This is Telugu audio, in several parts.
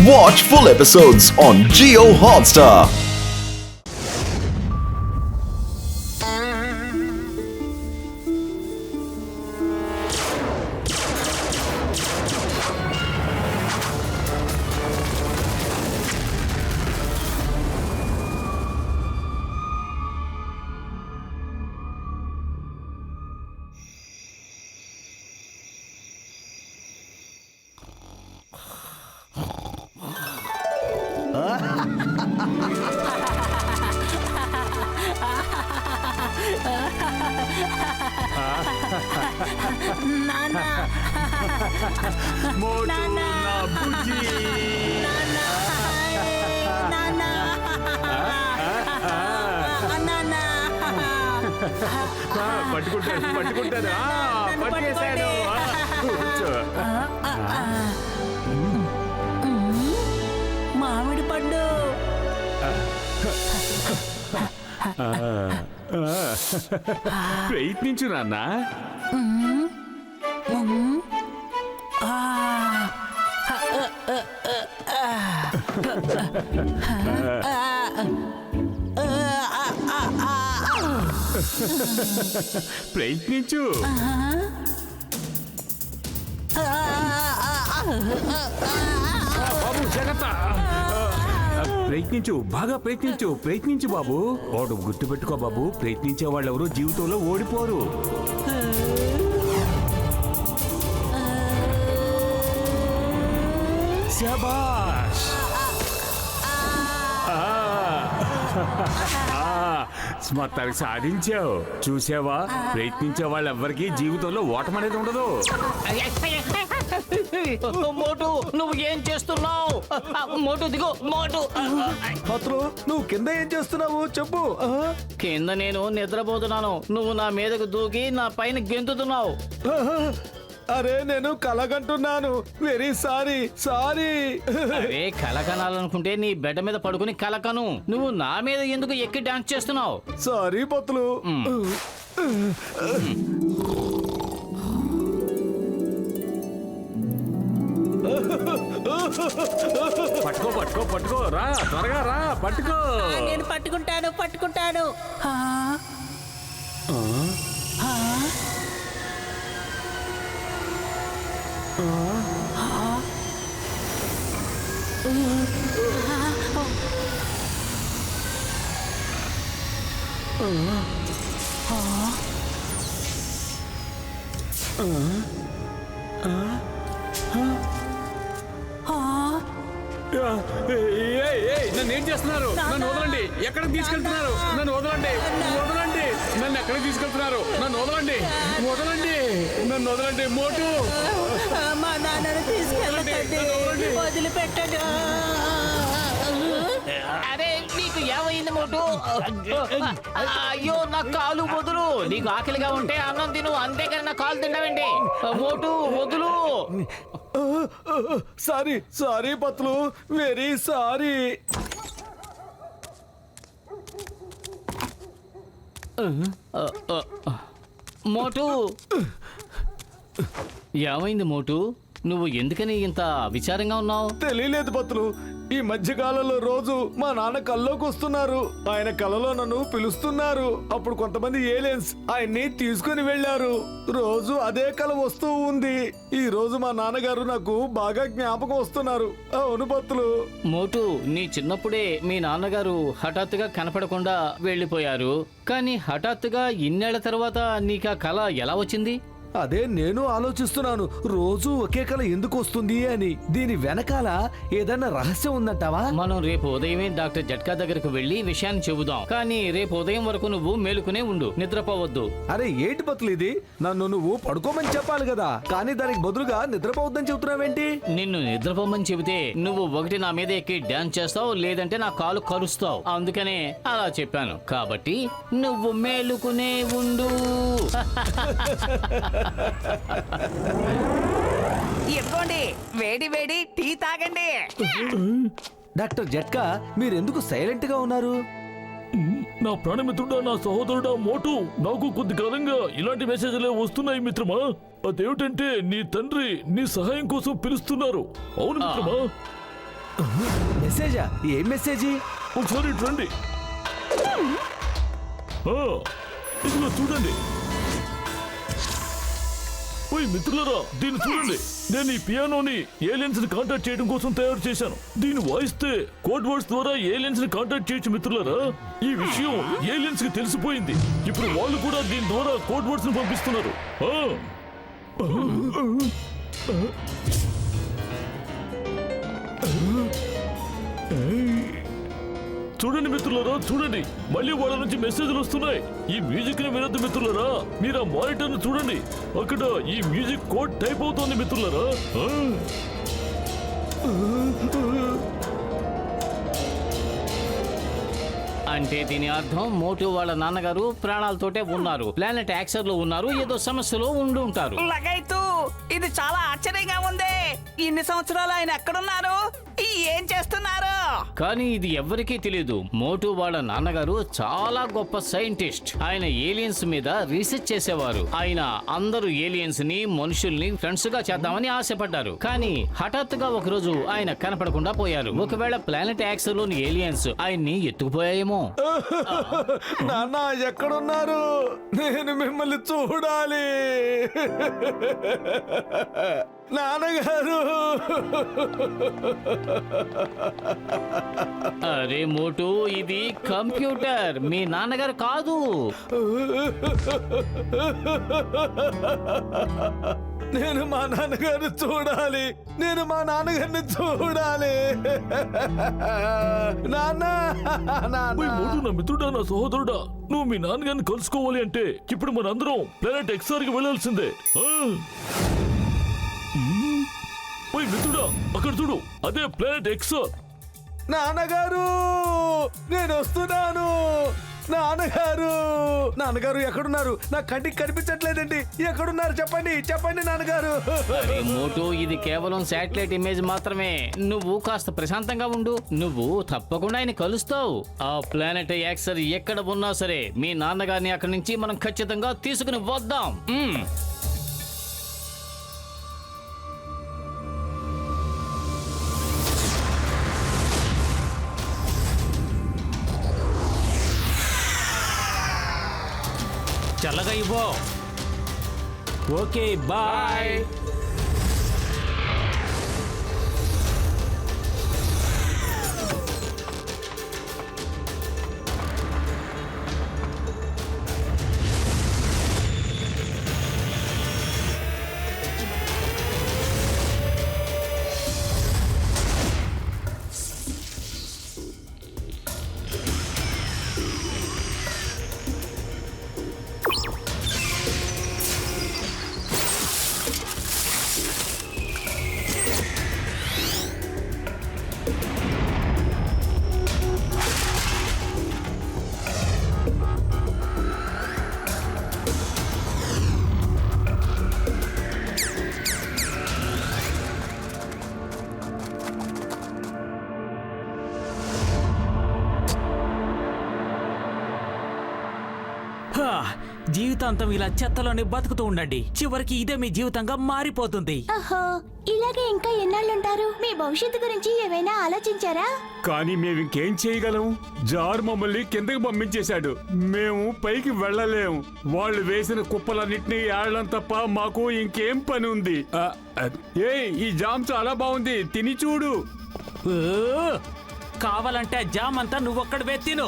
Watch full episodes on Jio Hotstar. నానా మోటు నానా. నా బుజ్జి నానా నానా పట్టుకుంటాను పట్టుకేశాను కూర్చో. మామిడి పండు ప్రయత్నించు నాన్న. ప్రయత్నించు. బాబు జాగ్రత్త. ప్రయత్నించు, బాగా ప్రయత్నించు బాబు. వాడు గుర్తుపెట్టుకో బాబు, ప్రయత్నించే వాళ్ళు ఎవరు జీవితంలో ఓడిపోరు. శబాష్. మొత్తానికి సాధించావు. చూసావా, ప్రయత్నించే వాళ్ళు ఎవ్వరికీ జీవితంలో ఓటమి అనేది ఉండదు. మోటు నువ్వు ఏం చేస్తున్నావు? మోటు దిగు మోటు. అతను నువ్వు కింద ఏం చేస్తున్నావు చెప్పు. కింద నేను నిద్రపోతున్నాను, నువ్వు నా మీదకు దూకి నా పైన గెంతుతున్నావు. అరే నేను కలగంటున్నాను. Very sorry. అరే కలకనాలనుకుంటే నీ బెడ్ మీద పడుకుని కలకను. నువ్వు నా మీద ఎందుకు ఎక్కి డాన్స్ చేస్తున్నావు? సారీ పత్తులు. పట్టుకో రా, త్వరగా రా, పట్టుకో. నేను పట్టుకుంటాను. నన్ను ఏం చేస్తున్నారు? నన్ను వదలండి. ఎక్కడికి తీసుకెళ్తున్నారు? నన్ను వదలండి. నన్ను ఎక్కడికి తీసుకెళ్తున్నారు? నన్ను వదలండి. మోటు మా నాన్నను తీసుకెళ్ళకండి, వదిలిపెట్టండి. అరే నీకు ఏమైంది మోటు? అయ్యో నా కాలు వదులు. నీకు ఆకలిగా ఉంటే అన్నం తిను, అంతేకాని నా కాలు తింటావండి. మోటు వదులు. Sorry Patlu. Very sorry. Motu ఏమైంది మోటు? నువ్వు ఎందుకని ఇంత విచారంగా ఉన్నావు? తెలియలేదు పత్తులు. ఈ మధ్యకాలంలో రోజు మా నాన్న కల్లోకి వస్తున్నారు. ఆయన కలలో నన్ను పిలుస్తున్నారు. అప్పుడు కొంతమంది ఏలియన్స్ ఆయన్ని తీసుకుని వెళ్లారు. రోజు అదే కల వస్తూ ఉంది. ఈ రోజు మా నాన్నగారు నాకు బాగా జ్ఞాపకం వస్తున్నారు. అవును పత్తులు. మోటు నీ చిన్నప్పుడే మీ నాన్నగారు హఠాత్తుగా కనపడకుండా వెళ్ళిపోయారు. కానీ హఠాత్తుగా ఇన్నేళ్ల తర్వాత నీకు ఆ కళ ఎలా వచ్చింది? అదే నేను ఆలోచిస్తున్నాను. రోజు ఒకే కళ ఎందుకు వస్తుంది అని. దీని వెనకాల ఏదైనా రహస్యం ఉందంటావా? మనం రేపు ఉదయమే డాక్టర్ జట్కా దగ్గరకు వెళ్లి విషయాన్ని చెబుదాం. కానీ రేపు ఉదయం వరకు నువ్వు మేలుకునే ఉండు, నిద్రపోవద్దు. అరే ఏంటి పత్తులు ఇది? నన్ను నువ్వు పడుకోమని చెప్పాలి కదా, కానీ దానికి బదులుగా నిద్రపోవద్దని చెబుతున్నావేంటి? నిన్ను నిద్రపోమని చెబితే నువ్వు ఒకటి నా మీద ఎక్కి డాన్స్ చేస్తావు, లేదంటే నా కాలు కరుస్తావు. అందుకనే అలా చెప్పాను. కాబట్టి నువ్వు మేలుకునే ఉండు. ఇవ్వండి, వేడి వేడి టీ తాగండి. డాక్టర్ జట్కా, మీరెందుకు సైలెంట్ గా ఉన్నారు? నా ప్రాణమిత్రుడా, నా సహోదరుడా మోటు, నాకు కొద్ది కాలంగా ఇలాంటి మెసేజ్లే వస్తున్నాయి మిత్రమా. అదేమిటంటే నీ తండ్రి నీ సహాయం కోసం పిలుస్తున్నారు. అవును మిత్రమా. మెసేజా? ఏం మెసేజ్? ఒకసారి ఇటు రండి. ఇదిగో చూడండి. ఓయ్ మిత్రులారా, దీన్ని చూడండి. నేను ఈ పియానోని ఏలియన్స్ ని కాంటాక్ట్ చేయడం కోసం తయారు చేశాను. దీన్ని వాయిస్తే కోడ్ వర్డ్స్ ద్వారా ఏలియన్స్ ని కాంటాక్ట్ చేయొచ్చు మిత్రులారా. ఈ విషయం ఏలియన్స్ కి తెలిసిపోయింది. ఇప్పుడు వాళ్ళు కూడా దీని ద్వారా కోడ్ వర్డ్స్ ని పంపిస్తున్నారు. చూడండి మిత్రులారా, చూడండి. మళ్ళీ వాళ్ళ నుంచి మెసేజ్లు వస్తున్నాయి. ఈ మ్యూజిక్ ని వినొద్దు మిత్రులారా. మీరు ఆ మానిటర్ ని చూడండి. అక్కడ ఈ మ్యూజిక్ కోడ్ టైప్ అవుతోంది మిత్రులారా. అంటే దీని అర్థం మోటు వాళ్ళ నాన్నగారు ప్రాణాలతోటే ఉన్నారు, ప్లానెట్ యాక్సర్ లో ఉన్నారు, ఏదో సమస్యలో ఉండి ఉంటారు. లగైతు ఇది చాలా ఆశ్చర్యంగా ఉంది. ఇన్ని సంవత్సరాలు ఆయన ఎక్కడున్నారు, ఏం చేస్తున్నారు? కానీ ఇది ఎవ్వరికీ తెలియదు. మోటు వాళ్ళ నాన్నగారు చాలా గొప్ప సైంటిస్ట్. ఆయన ఏలియన్స్ మీద రీసెర్చ్ చేసేవారు. ఆయన అందరూ ఏలియన్స్ ని మనుషుల్ని ఫ్రెండ్స్ గా చేద్దామని ఆశపడ్డారు. కానీ హఠాత్తుగా ఒకరోజు ఆయన కనపడకుండా పోయారు. ఒకవేళ ప్లానెట్ యాక్సర్ లోని ఏలియన్స్ ఆయన్ని ఎత్తుకుపోయాయేమో. నాన్న ఎక్కడున్నారు? నేను మిమ్మల్ని చూడాలి. నాన్నగారు. అరే మోటు, ఇది కంప్యూటర్, మీ నాన్నగారు కాదు. నేను మా నాన్నగారిని చూడాలి. నేను మా నాన్నగారిని చూడాలి. నాన్న. ఓయ్ మోటు, నా మిత్రుడా, నా సహోదరుడా, నువ్వు మీ నాన్నగారిని కలుసుకోవాలి అంటే ఇప్పుడు మనందరం ప్లానెట్ ఎక్సార్ కి వెళ్ళాల్సిందే. ఓయ్ మిత్రుడా, అక్కడ చూడు, అదే ప్లానెట్ ఎక్సార్. నాన్నగారు, నేను వస్తున్నాను. నాన్నగారు. నాన్నగారు ఎక్కడున్నారు? నా కంటికి కనిపించట్లేదండి. ఎక్కడున్నారు చెప్పండి, చెప్పండి నాన్నగారు. అరే మోటు, ఇది కేవలం శాటిలైట్ ఇమేజ్ మాత్రమే. నువ్వు కాస్త ప్రశాంతంగా ఉండు. నువ్వు తప్పకుండా ఆయన కలుస్తావు. ఆ ప్లానెట్ యాక్సర్ ఎక్కడ ఉన్నా సరే మీ నాన్నగారిని అక్కడి నుంచి మనం ఖచ్చితంగా తీసుకుని వద్దాం. చల్లగా ఇవ్వు. Okay, bye. జీవితాంతం ఇలా చెత్తలోనే బతుకుతూ ఉండండి. చివరికి ఇదే మీ జీవితంగా మారిపోతుంది. అహో, ఇలాగే ఇంకా ఎన్నాళ్ళుంటారు? మీ భవిష్యత్తు గురించి ఏమైనా ఆలోచించారా? కానీ మేము ఇంకేం చేయగలం? జార్ మమ్మల్ని కిందకి పంపించేశాడు. మేము పైకి వెళ్ళలేము. వాళ్ళు వేసిన కుప్పలన్నింటినీ ఏడడం తప్ప మాకు ఇంకేం పని ఉంది? ఈ జామ్ చాలా బాగుంది, తిని చూడు. కావాలంటే జామ్ అంతా నువ్వొక్కడివే తిను.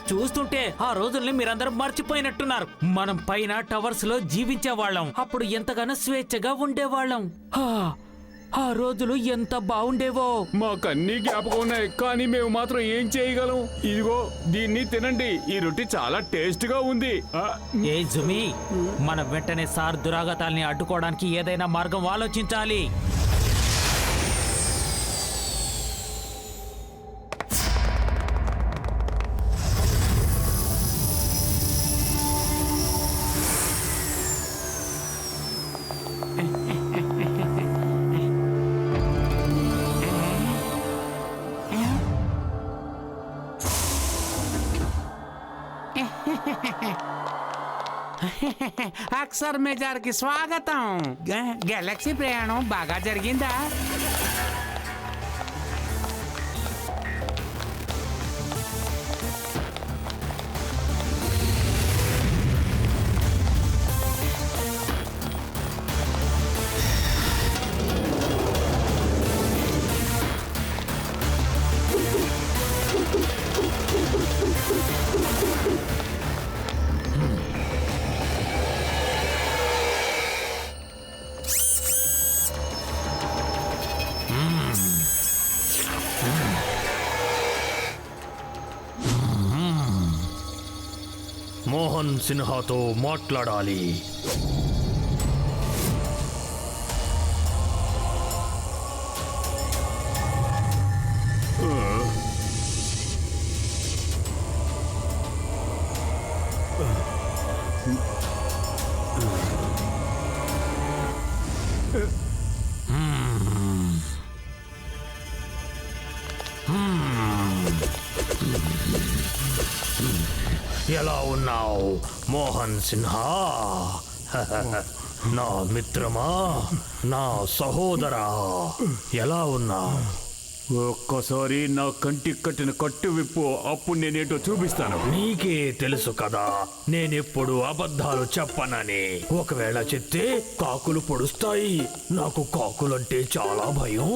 చూస్తుంటే ఆ రోజుల్ని మీరందరూ మర్చిపోయినట్టున్నారు. మనం పైన టవర్స్ లో జీవించేవాళ్ళం. అప్పుడు ఎంతగానో స్వేచ్ఛగా ఉండేవాళ్ళం. ఆ రోజులు ఎంత బాగుండేవో. మాకన్నీ జ్ఞాపకం ఉన్నాయి, కానీ మేము మాత్రం ఏం చేయగలం? ఇదిగో దీన్ని తినండి. ఈ రొట్టె చాలా టేస్ట్ గా ఉంది. ఏ జుమి, మనం వెంటనే సార్ దురాగతాల్ని అడ్డుకోవడానికి ఏదైనా మార్గం ఆలోచించాలి. అక్సర్ మెజార్కి స్వాగతం. గెలాక్సీ ప్రయాణం బాగా జరిగిందా? మోహన్ సిన్హాతో మాట్లాడాలి. ఎలా ఉన్నావు మోహన్ సిన్హా? నా మిత్రమా, నా సహోదరా, ఎలా ఉన్నావు? ఒక్కసారి నా కంటికి కట్టిన కట్టు విప్పు, అప్పుడు నేనేటో చూపిస్తాను. నీకే తెలుసు కదా నేనెప్పుడు అబద్ధాలు చెప్పనని. ఒకవేళ చెప్తే కాకులు పొడుస్తాయి. నాకు కాకులంటే చాలా భయం.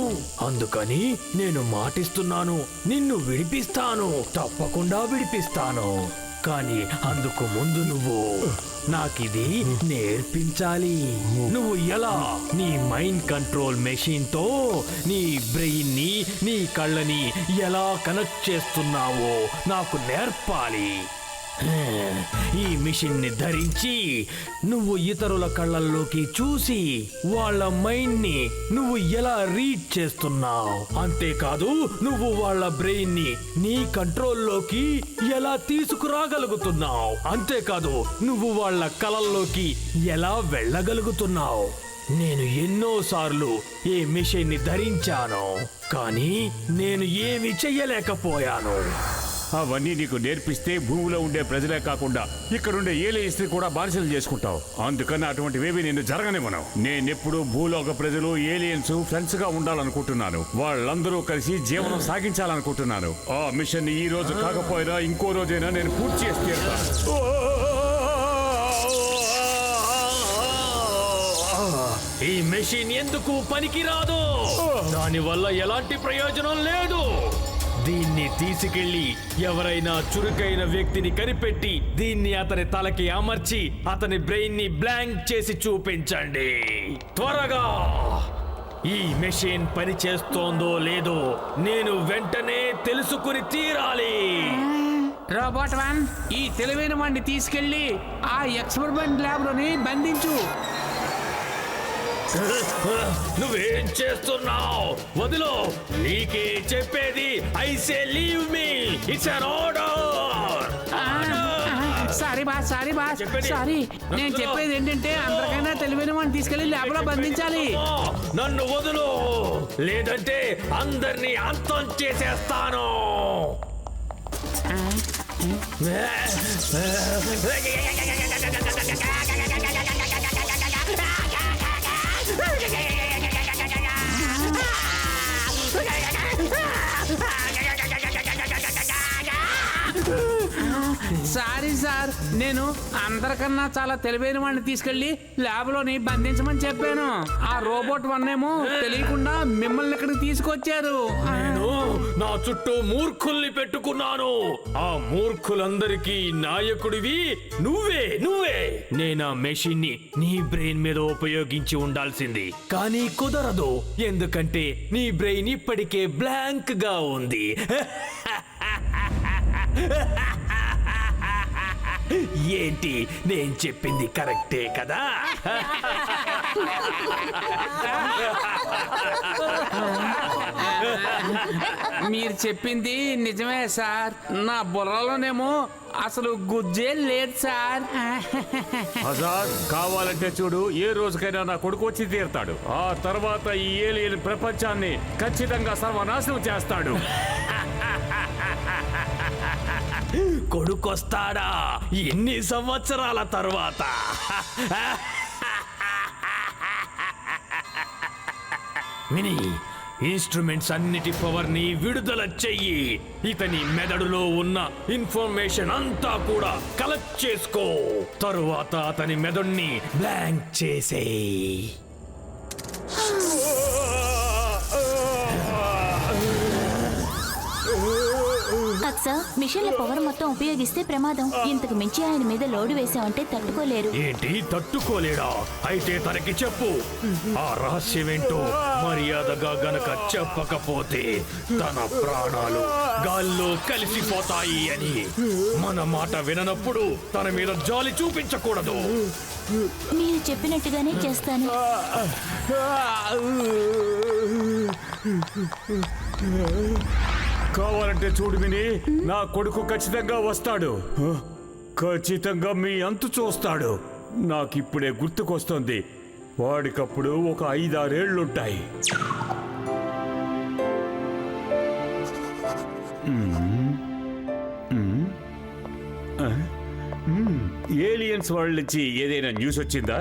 అందుకని నేను మాటిస్తున్నాను, నిన్ను విడిపిస్తాను, తప్పకుండా విడిపిస్తాను. కానీ అందుకు ముందు నువ్వు నాకిది నేర్పించాలి. నువ్వు ఎలా నీ మైండ్ కంట్రోల్ మెషిన్ తో నీ బ్రెయిన్ ని, నీ కళ్ళని ఎలా కనెక్ట్ చేస్తున్నావో నాకు నేర్పాలి. ఈ మిషన్ ని ధరించి నువ్వు ఇతరుల కళ్ళల్లోకి చూసి వాళ్ళ మైండ్ ని నువ్వు ఎలా రీడ్ చేస్తున్నావు. అంతేకాదు నువ్వు వాళ్ళ బ్రెయిన్ ని నీ కంట్రోల్లోకి ఎలా తీసుకురాగలుగుతున్నావు. అంతేకాదు నువ్వు వాళ్ళ కలల్లోకి ఎలా వెళ్ళగలుగుతున్నావు. నేను ఎన్నోసార్లు ఈ మిషన్ ని ధరించాను, కానీ నేను ఏమి చెయ్యలేకపోయాను. అవన్నీ నీకు నేర్పిస్తే భూమిలో ఉండే ప్రజలే కాకుండా ఇక్కడుండే ఏలియన్స్ ని కూడా బానిసలు చేసుకుంటావు. అందుకని అటువంటివేవి నేను జరగనివ్వను. నేనెప్పుడు భూలోక ప్రజలు ఏలియన్స్ ఫ్రెండ్స్ గా ఉండాలనుకుంటున్నాను. వాళ్ళందరూ కలిసి జీవనం సాగించాలనుకుంటున్నాను. ఆ మిషన్ ఈ రోజు కాకపోయినా ఇంకో రోజైనా నేను పూర్తి చేసి తీరుతాను. ఈ మెషిన్ ఎందుకు పనికిరాదు? దానివల్ల ఎలాంటి ప్రయోజనం లేదు. దీన్ని తీసుకెళ్లి ఎవరైనా చురుకైన వ్యక్తిని కనిపెట్టి దీన్ని అతని తలకి అమర్చి అతని బ్రెయిన్ ని బ్లాంక్ చేసి చూపించండి త్వరగా. ఈ మెషిన్ పని చేస్తోందో లేదో నేను వెంటనే తెలుసుకుని తీరాలి. రోబోట్ 1, ఈ తెలివైన వాడిని తీసుకెళ్లి ఆ ఎక్స్పెరిమెంట్ ల్యాబ్ లోని బంధించు. నువ్వేం చేస్తున్నావు? వదిలో, నీకే చెప్పేది. I say leave me, it's an order. Sorry boss sorry. నేను చెప్పేది ఏంటంటే అందరికైనా తెలివైన వాడిని తీసుకెళ్లి ల్యాబ్ లో బంధించాలి. నన్ను వదులు, లేదంటే అందరినీ అంతం చేసేస్తాను. సారీ సార్, నేను అందరికన్నా చాలా తెలివైన వాడిని తీసుకెళ్లి ల్యాబ్ లోని బంధించమని చెప్పాను. ఆ రోబోట్ 1 ఏమో తెలియకుండా మిమ్మల్ని ఇక్కడికి తీసుకొచ్చారు. నేను నా చుట్టూ మూర్ఖుల్ని పెట్టుకున్నాను. ఆ మూర్ఖులందరికీ నాయకుడివి నువ్వే. నేను ఆ మెషిన్ ని నీ బ్రెయిన్ మీద ఉపయోగించి ఉండాల్సింది, కానీ కుదరదు. ఎందుకంటే నీ బ్రెయిన్ ఇప్పటికే బ్లాంక్ గా ఉంది. ఏంటి, నేను చెప్పింది కరెక్టే కదా? మీరు చెప్పింది నిజమే సార్. నా బుర్రలోనేమో అసలు గుజ్జే లేదు సార్. ఆజాద్, కావాలంటే చూడు, ఏ రోజుకైనా నా కొడుకు వచ్చి తీరుతాడు. ఆ తర్వాత ఈ ఏలియన్ ప్రపంచాన్ని ఖచ్చితంగా సర్వనాశనం చేస్తాడు. కొడుకొస్తాడా? ఎన్ని సంవత్సరాల తర్వాత? మినీ, ఇన్స్ట్రుమెంట్స్ అన్నిటి పవర్ ని విడుదల చెయ్యి. ఇతని మెదడులో ఉన్న ఇన్ఫర్మేషన్ అంతా కూడా కలెక్ట్ చేసుకో. తరువాత అతని మెదడుని బ్లాంక్ చేసేయ్. సార్ మిషన్ల పవర్ మొత్తం ఉపయోగిస్తే ప్రమాదం. ఇంతకు మించి ఆయన మీద లోడు వేసామంటే తట్టుకోలేరు. ఏంటి తట్టుకోలేడా? అయితే తనకి చెప్పు, ఆ రహస్యమేంటో. మర్యాదగా గనక చెప్పకపోతే తన ప్రాణాలు గాల్లో కలిసిపోతాయి అని. మన మాట విననప్పుడు తన మీద జాలి చూపించకూడదు. మీరు చెప్పినట్టుగానే చేస్తాను. కావాలంటే చూడు విని, నా కొడుకు ఖచ్చితంగా వస్తాడు. ఖచ్చితంగా మీ అంతు చూస్తాడు. నాకిప్పుడే గుర్తుకొస్తుంది, వాడికప్పుడు ఒక 5-6 ఏళ్లుంటాయి. ఏలియన్స్ వాళ్ళ నుంచి ఏదైనా న్యూస్ వచ్చిందా?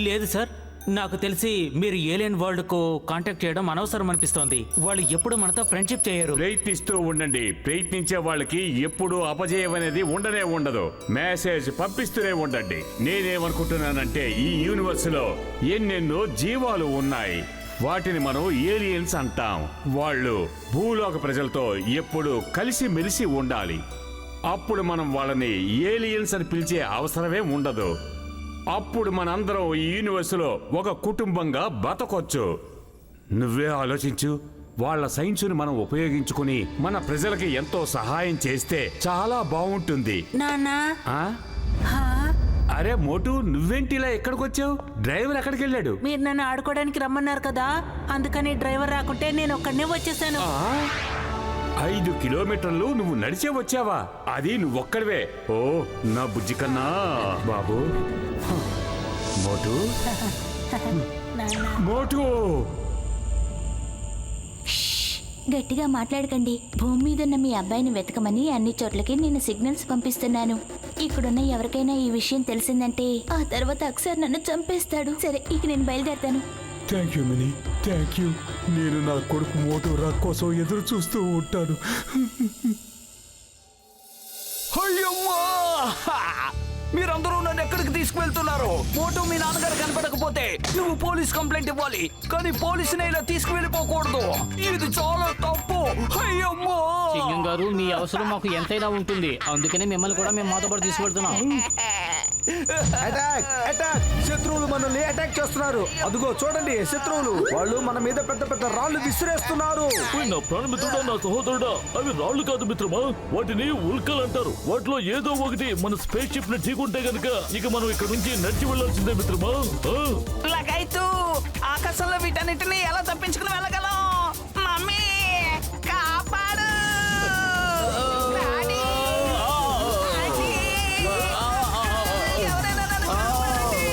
లేదు సార్, నాకు తెలిసి మీరు ఏలియన్ వరల్డ్ కు కాంటాక్ట్ చేయడం అనవసరం అనిపిస్తోంది. వాళ్ళు ఎప్పుడు మనతో ఫ్రెండ్షిప్ చేయరు. ప్రయత్నిస్తూ ఉండండి. ప్రయత్నించే వాళ్ళకి ఎప్పుడూ అపజయం అనేది ఉండనే ఉండదు. మెసేజ్ పంపిస్తూనే ఉండండి. నేనేమనుకుంటున్నానంటే, ఈ యూనివర్స్ లో ఎన్నెన్నో జీవాలు ఉన్నాయి. వాటిని మనం ఏలియన్స్ అంటాం. వాళ్ళు భూలోక ప్రజలతో ఎప్పుడూ కలిసి మెలిసి ఉండాలి. అప్పుడు మనం వాళ్ళని ఏలియన్స్ అని పిలిచే అవసరమే ఉండదు. అప్పుడు మనందరం ఈ యూనివర్స్లో ఒక కుటుంబంగా బతకొచ్చు. నువ్వే ఆలోచించు. వాళ్ళ సైన్సుని మనం ఉపయోగించుకుని మన ప్రజలకి ఎంతో సహాయం చేస్తే చాలా బాగుంటుంది. నాన్నా, ఆ? అరే మోటు, నువ్వేంటి ఇలా ఎక్కడికి వచ్చావు? డ్రైవర్ ఎక్కడికి వెళ్ళాడు? మీరు నన్ను ఆడుకోవడానికి రమ్మన్నారు కదా, అందుకని డ్రైవర్ రాకుంటే నేను ఒక్కడనే వచ్చేసాను. 5 కిలోమీటర్లు నువ్వు నడిచే వచ్చావా? అది నువ్వొక్కడివే? ఓ నా బుజ్జి కన్నా బాబు. మోటు, మోటు, గట్టిగా మాట్లాడకండి. భూమి మీద ఉన్న మీ అబ్బాయిని వెతకమని అన్ని చోట్లకి నేను సిగ్నల్స్ పంపిస్తున్నాను. ఇక్కడున్న ఎవరికైనా ఈ విషయం తెలిసిందంటే ఆ తర్వాత అక్సర్ నన్ను చంపేస్తాడు. సరే, ఇక నేను బయలుదేరతాను. Thank you Mini, thank you. నేను నా కొడుకు మోటు రా కోసం ఎదురు చూస్తూ ఉంటాను. అయ్యమ్మా! మీరందరూ నన్ను ఎక్కడికి తీసుకువెళ్తున్నారు? మోటు మీ నాన్నగారు కనపడకపోతే నువ్వు పోలీస్ కంప్లైంట్ ఇవ్వాలి, కానీ పోలీసుని ఇలా తీసుకువెళ్ళిపోకూడదు. ఇది చాలా తప్పు. అయ్యమ్మా! సింగం గారు, మీ అవసరం మాకు ఎంతైనా ఉంటుంది. అందుకనే మిమ్మల్ని కూడా మేము మాతో పాటు తీసుకెళ్తున్నాం. Attack attack! శత్రువులు మనల్ని అటాక్ చేస్తున్నారు. అదిగో చూడండి, శత్రువులు. వాళ్ళు మన మీద పెద్ద పెద్ద రాళ్లు విసిరేస్తున్నారు. నా ప్రాణమిత్రుడా, నా సహోదరుడా, అవి రాళ్లు కాదు మిత్రమా, వాటిని ఉల్కలు అంటారు. వాటిలో ఏదో ఒకటి మన స్పేస్ షిప్ ని ఢీకుంటే గనుక ఇక మనం ఇక్కడ నుంచి నడిచి వెళ్లాల్సిందే మిత్రమా. లగైతు, ఆకాశంలో వీటన్నిటిని ఎలా తప్పించుకుని వెళ్ళగలం? మమ్మీ కాపాడు! డాడీ! డాడీ! ఎవరైనా నన్ను కాపాడండి!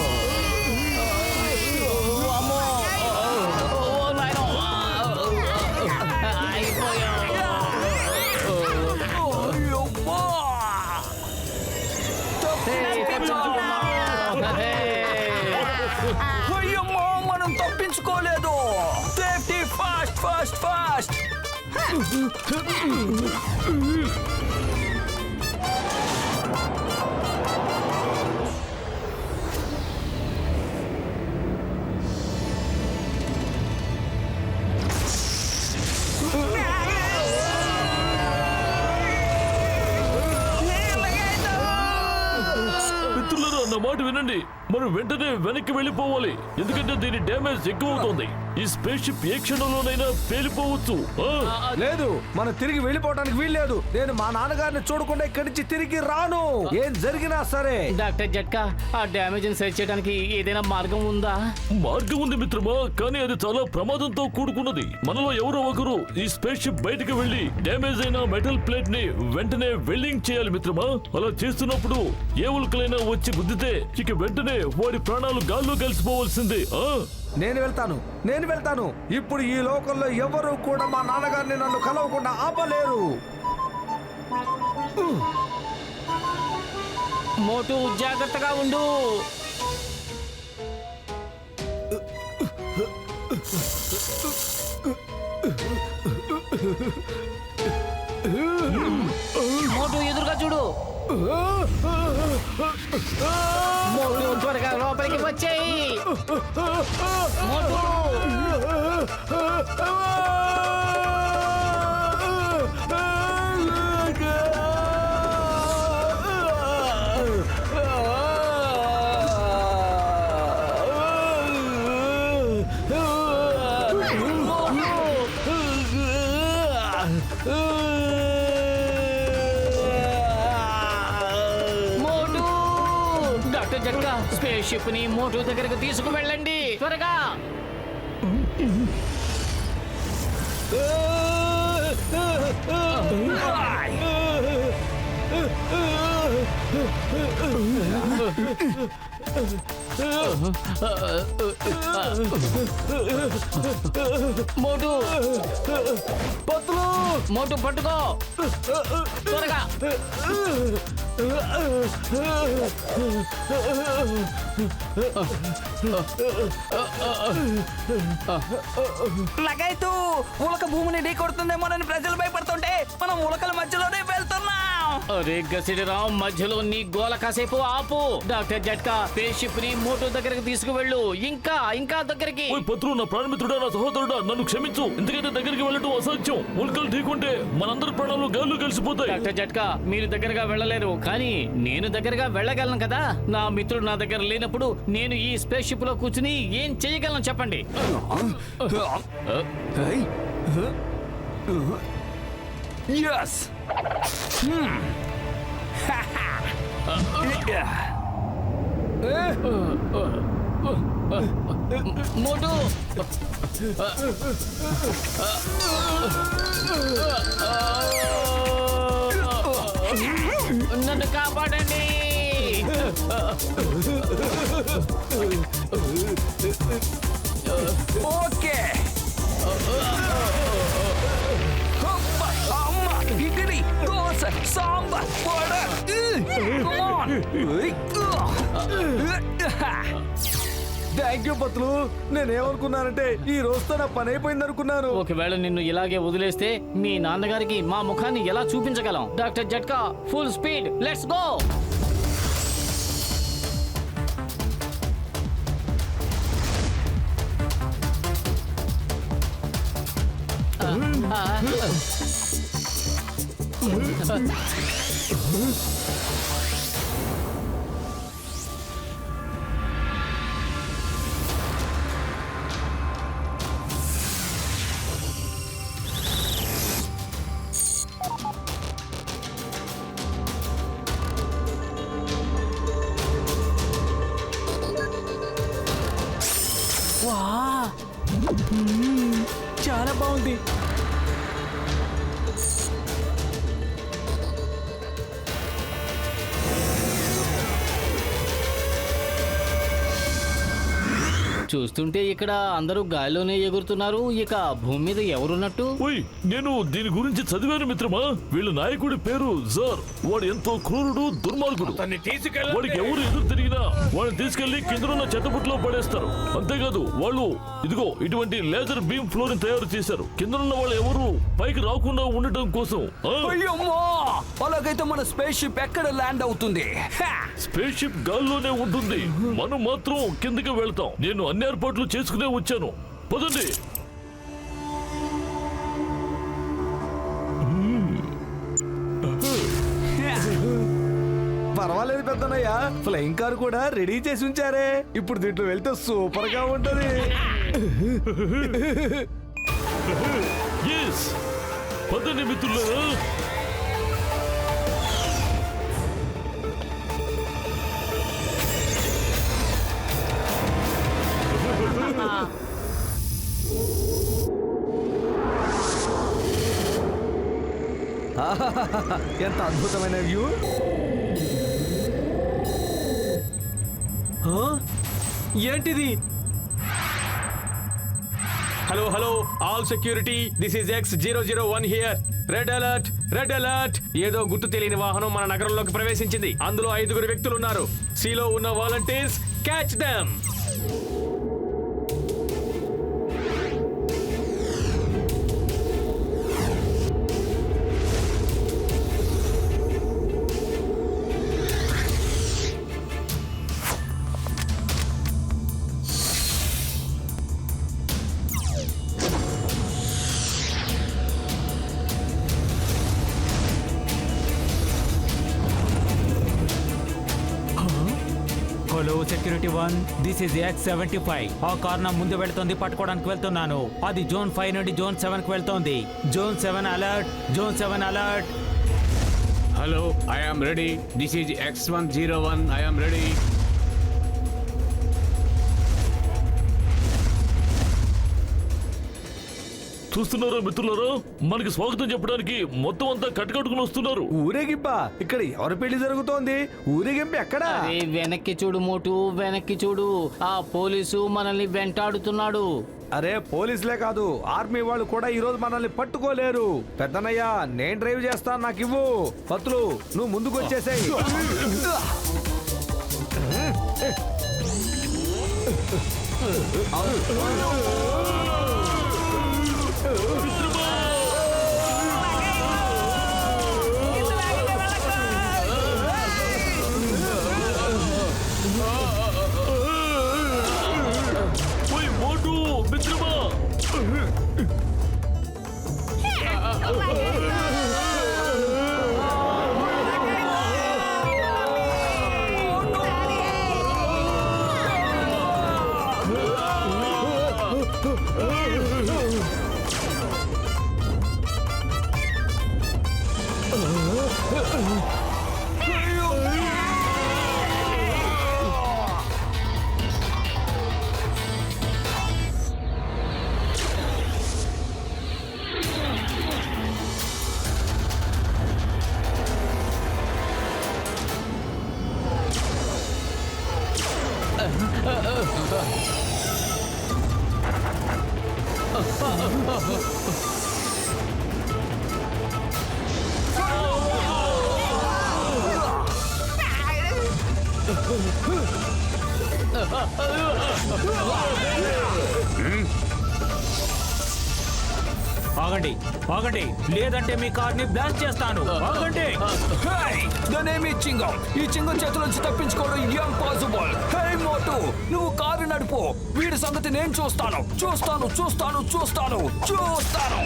అయ్యమ్మా! అయ్యమ్మా, మనం తప్పించుకోలేదు. Safety fast fast fast. మిత్రులారా, నా మాట వినండి. మనం వెంటనే వెనక్కి వెళ్ళిపోవాలి, ఎందుకంటే దీని డ్యామేజ్ ఎక్కువ అవుతుంది. ఈ స్పేస్ షిప్ ఏ క్షణంలోనైనా పేలిపోవచ్చు. లేదు, మనం తిరిగి వెళ్ళిపోవడానికి వీల్లేదు. నేను మా నాన్నగారిని చూడకుండా ఇక్కడి నుంచి తిరిగి రాను, ఏం జరిగినా సరే. డాక్టర్ జట్కా, ఆ డ్యామేజ్ ని సరి చేయడానికి ఏదైనా మార్గం ఉందా? మార్గం ఉంది మిత్రమా, కానీ అది చాలా ప్రమాదంతో కూడుకున్నది. మనలో ఎవరో ఒకరు ఈ స్పేస్ షిప్ బయటకు వెళ్లి డ్యామేజ్ అయిన మెటల్ ప్లేట్ ని వెంటనే వెల్డింగ్ చేయాలి మిత్రమా. అలా చేస్తున్నప్పుడు ఏ ఉల్కలైనా వచ్చి గుద్దితే ఇక వెంటనే వాడి ప్రాణాలు గాల్లో కలిసిపోవాల్సిందే. నేను వెళ్తాను. ఇప్పుడు ఈ లోకంలో ఎవరు కూడా మా నాన్నగారిని నన్ను కలవకుండా ఆపలేరు. మోటు, జాగ్రత్తగా ఉండు. మోటు, ఎదురుగా చూడు. మోటు, త్వరగా లోపలికి వచ్చేయి. మోటు, మోటు డాక్టర్ జట్కా స్పేస్ షిప్ ని మోటు దగ్గరకు తీసుకువెళ్ళండి త్వరగా. మోటు మోటు పట్టుకో త్వరగా. లగైతూ ఉలక భూమిని ఢీ కొడుతుందేమోనని ప్రజలు భయపడుతుంటే మనం ఉలకల మధ్యలోనే వెళ్తున్నాం. అరే గసిడిరామ్, మధ్యలో నీ గోల కాసేపు ఆపు. డాక్టర్ జట్కా స్పేస్ షిప్ ని మోటు దగ్గరకు తీసుకువెళ్ళు. ఇంకా ఇంకా దగ్గరికి. ఓయ్ పత్రు, నా ప్రాణమిత్రుడా, నా సహోదరుడా, నన్ను క్షమించు. ఎందుకంటే దగ్గరికి వెళ్ళటం అసాధ్యం. ఉల్కలు ఢీకుంటే మనందరి ప్రాణాలు గాల్లో కలిసిపోతాయి. డాక్టర్ జట్కా, మీరు దగ్గరగా వెళ్ళలేరు, కానీ నేను దగ్గరగా వెళ్ళగలను కదా. నా మిత్రుడు నా దగ్గర లేనప్పుడు నేను ఈ స్పేస్ షిప్ లో కూర్చుని ఏం చేయగలను చెప్పండి. Yes. మోటు నన్ను కాపాడండి. ఓకే. అమ్మ, ఇడ్లీ, దోశ, సాంబార్, వడ. Thank you Patlu. నేనేమనుకున్నానంటే ఈ రోజుతో నా పని అయిపోయింది అనుకున్నాను. ఒకవేళ నిన్ను ఇలాగే వదిలేస్తే మీ నాన్నగారికి మా ముఖాన్ని ఎలా చూపించగలం? Doctor Jhatka, full speed, let's go. చాలా బాగుంది. చూస్తుంటే ఇక్కడ అందరూ గాలిలోనే ఎగురుతున్నారు. ఇక భూమి మీద ఎవరున్నట్టు? ఓయ్, నేను దీని గురించి చదివాను మిత్రమా. వీళ్ళ నాయకుడి పేరు జార్. వాడు ఎంతో క్రూరుడు, దుర్మార్గుడు. వాడికి ఎవరు ఎదురు తిరిగినా వాడిని తీసుకెళ్లి కిందనున్న చెత్తబుట్లో పడేస్తారు. అంతేకాదు, వాళ్ళు ఇదిగో ఇటువంటి లేజర్ బీమ్ ఫ్లోర్ ని తయారు చేశారు, కిందనున్న వాళ్ళు ఎవరు పైకి రాకుండా ఉండటం కోసం. అయ్యమ్మో, అలాగైతే మన స్పేస్ షిప్ ఎక్కడ ల్యాండ్ అవుతుంది? స్పేస్ షిప్ గాల్లోనే ఉంటుంది, మనం మాత్రం కిందకి వెళ్తాం. నేను అన్ని ఏర్పాట్లు చేసుకునే వచ్చాను. పదండి. పర్వాలేదు పెద్దనయ్య, ఫ్లయింగ్ కార్ కూడా రెడీ చేసి ఉంచారే. ఇప్పుడు దీంట్లో వెళ్తే సూపర్ గా ఉంటది. Yes. పదండి మిత్రులారా. ఎంత అద్భుతమైన వ్యూ. ఏంటిది? Hello hello, all security, this is X001 here. Red alert, red alert. ఏదో గుర్తు తెలియని వాహనం మన నగరంలోకి ప్రవేశించింది. అందులో 5 వ్యక్తులు ఉన్నారు. సీలో ఉన్న volunteers, catch them. Hello security 1, this is X75. ఆ కార్ నా ముందు వెళ్తుంది, పట్టుకోవడానికి వెళ్తున్నాను. అది జోన్ 5 నుండి జోన్ 7 కి వెళ్తోంది. Zone 7 alert, zone 7 alert. Hello, I am ready. This is X101. I am ready. చూస్తున్నారా మిత్రులారా, మనకి స్వాగతం చెప్పడానికి మొత్తం అంతా కట్టుకట్టుకుని వస్తున్నారు. ఊరేగింప? ఇక్కడ ఎవరి పెళ్లి జరుగుతోంది? ఊరేగింపు ఎక్కడా? అరే వెనక్కి చూడు మోటు, వెనక్కి చూడు. ఆ పోలీసు మనల్ని వెంటాడుతున్నాడు. అరే పోలీసులే కాదు, ఆర్మీ వాళ్ళు కూడా ఈ రోజు మనల్ని పట్టుకోలేరు. పెద్దనయ్య, నేను డ్రైవ్ చేస్తాను, నాకు ఇవ్వు. పత్తులు, నువ్వు ముందుకు వచ్చేసేయ్. ఓయ్ మోటు మిత్రమా, ఆగండి, ఆగండి, లేదంటే మీ కార్ ని బ్లాస్ట్ చేస్తాను. ఆగండి. దానేమి చింగం, ఈ చింగం చేతుల నుంచి తప్పించుకోవడం ఇంపాసిబుల్. హే మోటు, నువ్వు కారు నడుపు. వీడి సంగతి నేను చూస్తాను. చూస్తాను చూస్తాను చూస్తాను చూస్తాను.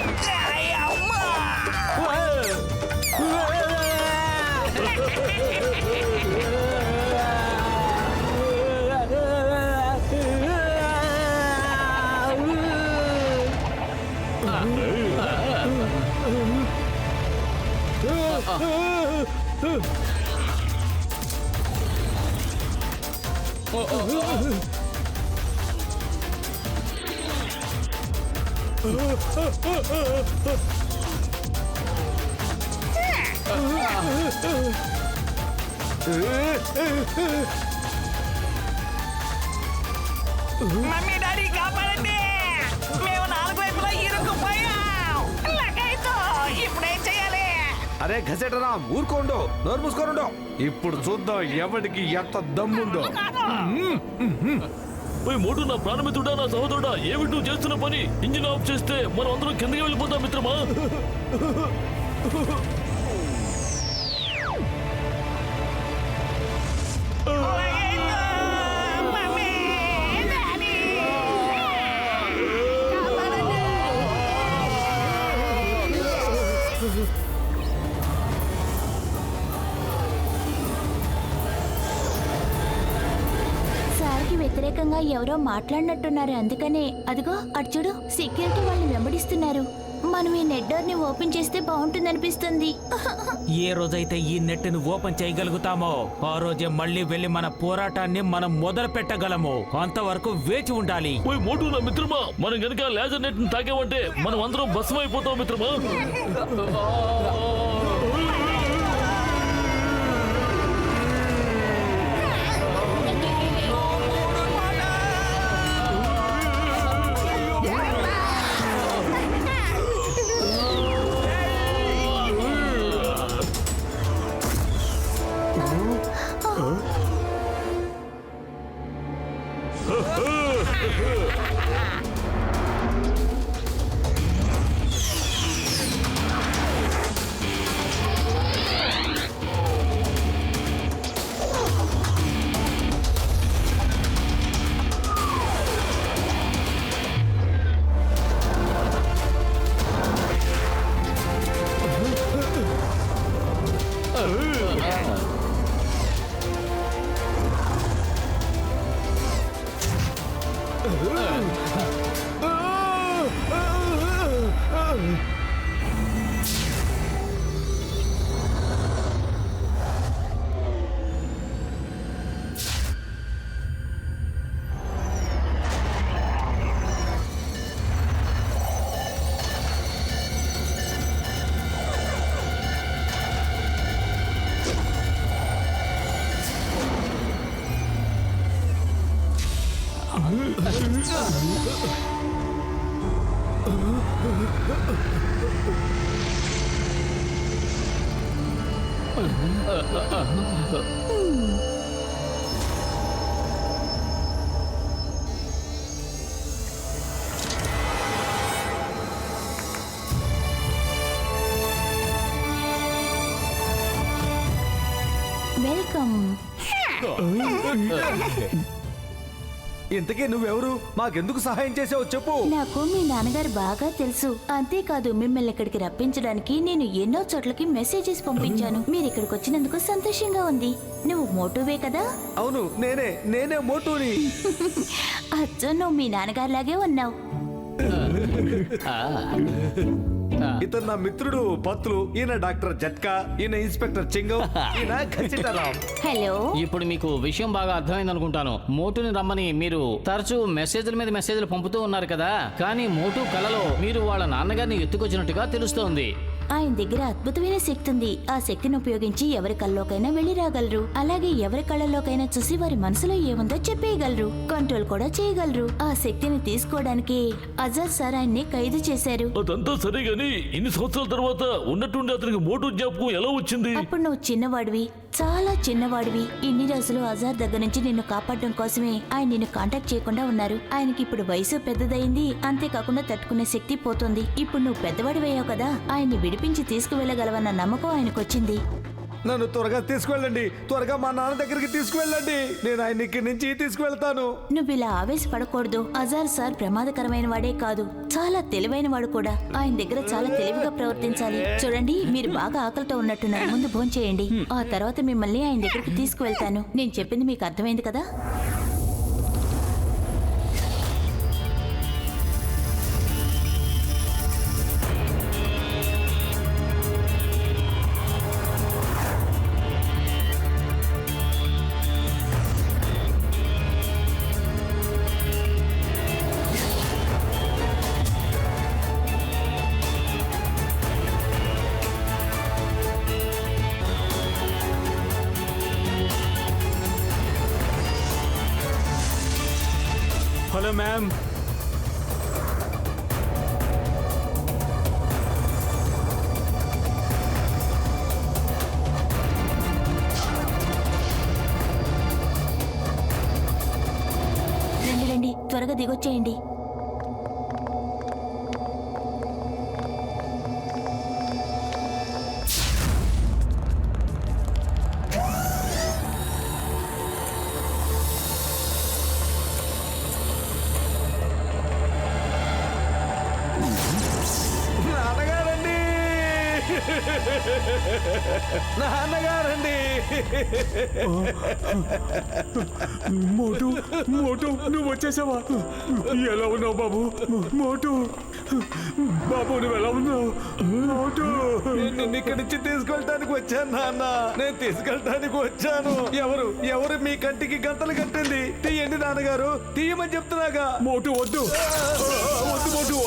మమ్మీ డాడీ కాపాడండి, మేము 4 వైపులా ఇరుక్కుపోయాం. లగైతో ఇప్పుడేం చేయాలి? అరే ఘసెటరా, ఊరుకోండు, నోరు మూసుకోనుండు. ఇప్పుడు చూద్దాం ఎవరికి ఎంత దమ్ముందో. ఓయ్ మోటు, నా ప్రాణమిత్రుడా, నా సహోదరుడా, ఏమిటి నువ్వు చేస్తున్న పని? ఇంజిన్ ఆఫ్ చేస్తే మనం అందరం కిందకి వెళ్ళిపోతాం మిత్రమా. మమ్మీ డాడీ సార్కి వ్యతిరేకంగా ఎవరో మాట్లాడినట్టున్నారు. అందుకనే అదిగో అటు చూడు, సెక్యూరిటీ వాళ్ళని వెంబడిస్తున్నారు. మనం ఈ నెట్ డోర్ ని ఓపెన్ చేస్తే బాగుంటుందనిపిస్తుంది. ఏ రోజైతే ఈ నెట్ ని ఓపెన్ చేయగలుగుతామో ఆ రోజే మళ్ళీ వెళ్ళి మన పోరాటాన్ని మనం మొదలు పెట్టగలము. అంతవరకు వేచి ఉండాలి. ఓయ్ మోటు, నా మిత్రమా, మనం గనక లేజర్ నెట్ ని తాకామంటే మనం అందరం భస్మం అయిపోతాం మిత్రమా. వెల్కమ్. ఇంతకీ నువ్వెవరు? మాకెందుకు సహాయం చేసావు చెప్పు. నాకు మీ నాన్నగారు బాగా తెలుసు. అంతేకాదు మిమ్మల్ని ఇక్కడికి రప్పించడానికి నేను ఎన్నో చోట్లకి మెసేజెస్ పంపించాను. మీరు ఇక్కడికి వచ్చినందుకు సంతోషంగా ఉంది. నువ్వు మోటువే కదా? అవును, నేనే మోటూని. అచ్చో నువ్వు మీ నాన్నగారిలాగే ఉన్నావు. ఇతను నా మిత్రుడు పత్లు, ఈయన డాక్టర్ జట్కా, ఈయన ఇన్స్పెక్టర్ చింగం, ఈయన ఖచ్చితరాం. హలో. ఇప్పుడు మీకు విషయం బాగా అర్థమైంది అనుకుంటాను. మోటుని రమ్మని మీరు తరచూ మెసేజ్ల మీద మెసేజ్లు పంపుతూ ఉన్నారు కదా, కానీ మోటు కలలో మీరు వాళ్ళ నాన్నగారిని ఎత్తుకొచ్చినట్టుగా తెలుస్తోంది. ఆయన దగ్గర అద్భుతమైన శక్తి ఉంది. ఆ శక్తిని ఉపయోగించి ఎవరి కళ్ళలోకైనా వెళ్లి రాగలరు. అలాగే ఎవరి కళ్ళలోకైనా చూసి వారి మనసులో ఏముందో చెప్పేయగలరు. కంట్రోల్ కూడా చేయగలరు. ఆ శక్తిని తీసుకోవడానికి అజర్ సార్ ఆయన్ని ఖైదు చేశారు. అదంతా సరే గాని ఇన్ని సంవత్సరాల తర్వాత ఉన్నట్టుండి అతనికి మోటు జ్ఞాపకం ఎలా వచ్చింది? అప్పుడు నువ్వు చిన్నవాడివి, చాలా చిన్నవాడివి. ఇన్ని రోజులు అజార్ దగ్గర నుంచి నిన్ను కాపాడడం కోసమే ఆయన నిన్ను కాంటాక్ట్ చేయకుండా ఉన్నారు. ఆయనకి ఇప్పుడు వయసు పెద్దదైంది, అంతేకాకుండా తట్టుకునే శక్తి పోతుంది. ఇప్పుడు నువ్వు పెద్దవాడివయ్యావు కదా, ఆయన్ని విడిపించి తీసుకువెళ్ళగలవన్న నమ్మకం ఆయనకొచ్చింది. నన్ను త్వరగా తీసుకువెళ్ళండి, త్వరగా మా నాన్న దగ్గరికి తీసుకువెళ్ళండి. నేను ఆయన ఇక్కడి నుంచి తీసుకువెళ్తాను. నువ్వు ఇలా ఆవేశపడకూడదు. అజార్ సార్ ప్రమాదకరమైన వాడే కాదు, చాలా తెలివైన వాడు కూడా. ఆయన దగ్గర చాలా తెలివిగా ప్రవర్తించాలి. చూడండి, మీరు బాగా ఆకలితో ఉన్నట్టున్నారు. ముందు భోంచేయండి, ఆ తర్వాత మిమ్మల్ని ఆయన దగ్గరికి తీసుకువెళ్తాను. నేను చెప్పింది మీకు అర్థమైంది కదా? Hello ma'am. రండి, త్వరగా దిగొచ్చేయండి. నాన్నగారండి. మోటు మోటు నువ్వు వచ్చేసావా? ఎలా ఉన్నావు బాబు? మోటు బాబు నువ్వు ఎలా ఉన్నావు? మోటు నేను ఇక్కడి నుంచి తీసుకెళ్ళటానికి వచ్చాను నాన్న, నేను తీసుకెళ్ళటానికి వచ్చాను. ఎవరు మీ కంటికి గంటలు కట్టింది? తీయండి నాన్నగారు, తీయమని చెప్తున్నాగా. మోటు వద్దు వద్దు మోటు.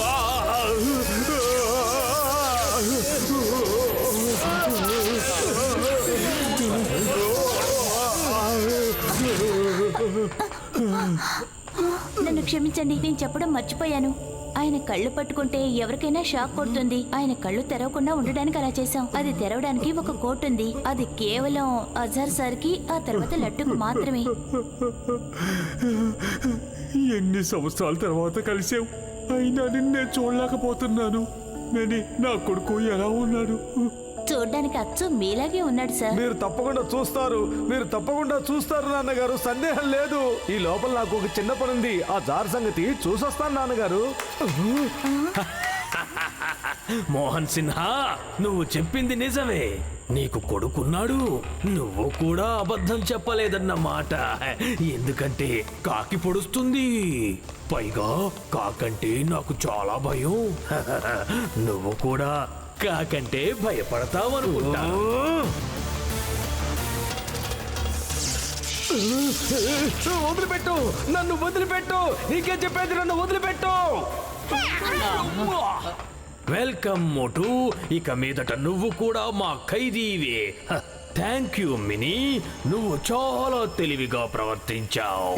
నన్ను క్షమించండి, నేను చెప్పడం మర్చిపోయాను. ఆయన కళ్ళు పట్టుకుంటే ఎవరికైనా షాక్ కొడుతుంది. ఆయన కళ్ళు తెరవకుండా ఉండడానికి అలా చేశాం. అది తెరవడానికి ఒక కోట్ ఉంది. అది కేవలం అజార్ సార్కి, ఆ తర్వాత లట్టుకు మాత్రమే. ఎన్ని సంవత్సరాల తర్వాత కలిసావు, అయినా నిన్నే చూడలేకపోతున్నాను. నా కొడుకు ఎలా ఉన్నాడు? చూడ్డానికి అచ్చు మీలాగే ఉన్నాడు సార్. మీరు తప్పకుండా చూస్తారు నాన్నగారు, సందేహం లేదు. ఈ లోపల నాకు ఒక చిన్న పని ఉంది, ఆ జార్ సంగతి చూసొస్తాను నాన్నగారు. మోహన్ సిన్హా, నువ్వు చెప్పింది నిజమే. నీకు కొడుకున్నాడు, నువ్వు కూడా అబద్ధం చెప్పలేదన్నమాట. ఎందుకంటే కాకి పొడుస్తుంది, పైగా కాకంటే నాకు చాలా భయం. నువ్వు కూడా కాకంటే భయపడతావనుకుంటా. వదిలిపెట్టు, నన్ను వదిలిపెట్టు, నీకే చెప్పేది, నన్ను వదిలిపెట్టు. వెల్కమ్ మోటు, ఇక మీదట నువ్వు కూడా మా ఖైదీవే. థ్యాంక్ యూ మినీ, నువ్వు చాలా తెలివిగా ప్రవర్తించావు.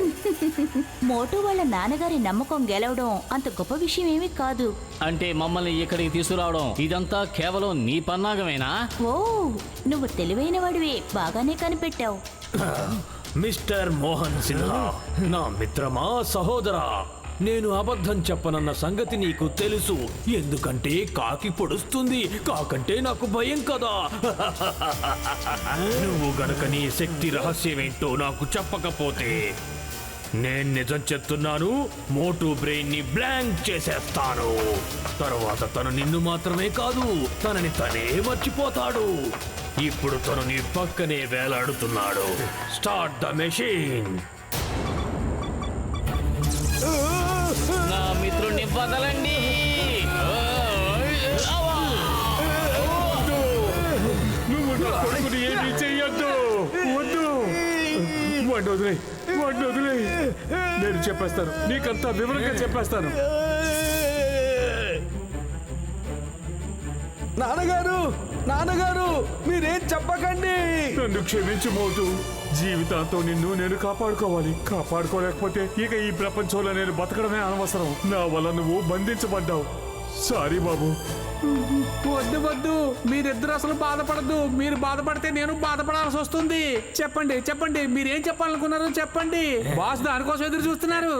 మోటు వాళ్ళ నాన్నగారి నమ్మకం గెలవడం అంత గొప్ప విషయం ఏమీ కాదు. అంటే మమ్మల్ని ఇక్కడికి తీసుకురావడం ఇదంతా కేవలం నీ పన్నాగమేనా? ఓ, నువ్వు తెలివైన వాడివే, బాగానే కనిపెట్టావు. మిస్టర్ మోహన్ సిన్హా, నా మిత్రమా, సహోదరా, నేను అబద్ధం చెప్పనన్న సంగతి నీకు తెలుసు. ఎందుకంటే కాకి పొడుస్తుంది, కాకంటే నాకు భయం కదా. నువ్వు గనక నీ శక్తి రహస్యమేంటో నాకు చెప్పకపోతే నేను నిజం చెప్తున్నాను, మోటు బ్రెయిన్ ని బ్లాంక్ చేసేస్తాను. తర్వాత తను నిన్ను మాత్రమే కాదు, తనని తనే మర్చిపోతాడు. ఇప్పుడు తను నీ పక్కనే వేలాడుతున్నాడు. Start the machine. నా మిత్రుడిని వదలండి. నువ్వు నా కొడుకుని ఏమీ చెయ్యొద్దు. వద్దు, వాడిని వదిలేయ్, వాడిని వదిలేయ్. నేను చెప్పేస్తాను, నీకంతా వివరంగా చెప్పేస్తాను. నాన్నగారు, నాన్నగారు, మీరేం చెప్పకండి. నన్ను క్షమించు మోటు. జీవితాంతం నిన్ను నేను కాపాడుకోవాలి. కాపాడుకోలేకపోతే ఇక ఈ ప్రపంచంలో నేను బతకడమే అనవసరం. నా వల్ల నువ్వు బంధించబడ్డావు. సారీ బాబు. వద్దు వద్దు, మీరిద్దరు అసలు బాధపడద్దు. మీరు బాధపడితే నేను బాధపడాల్సి వస్తుంది. చెప్పండి చెప్పండి, మీరేం చెప్పాలనుకున్నారో చెప్పండి. బాస్ దానికోసం ఎదురు చూస్తున్నారు.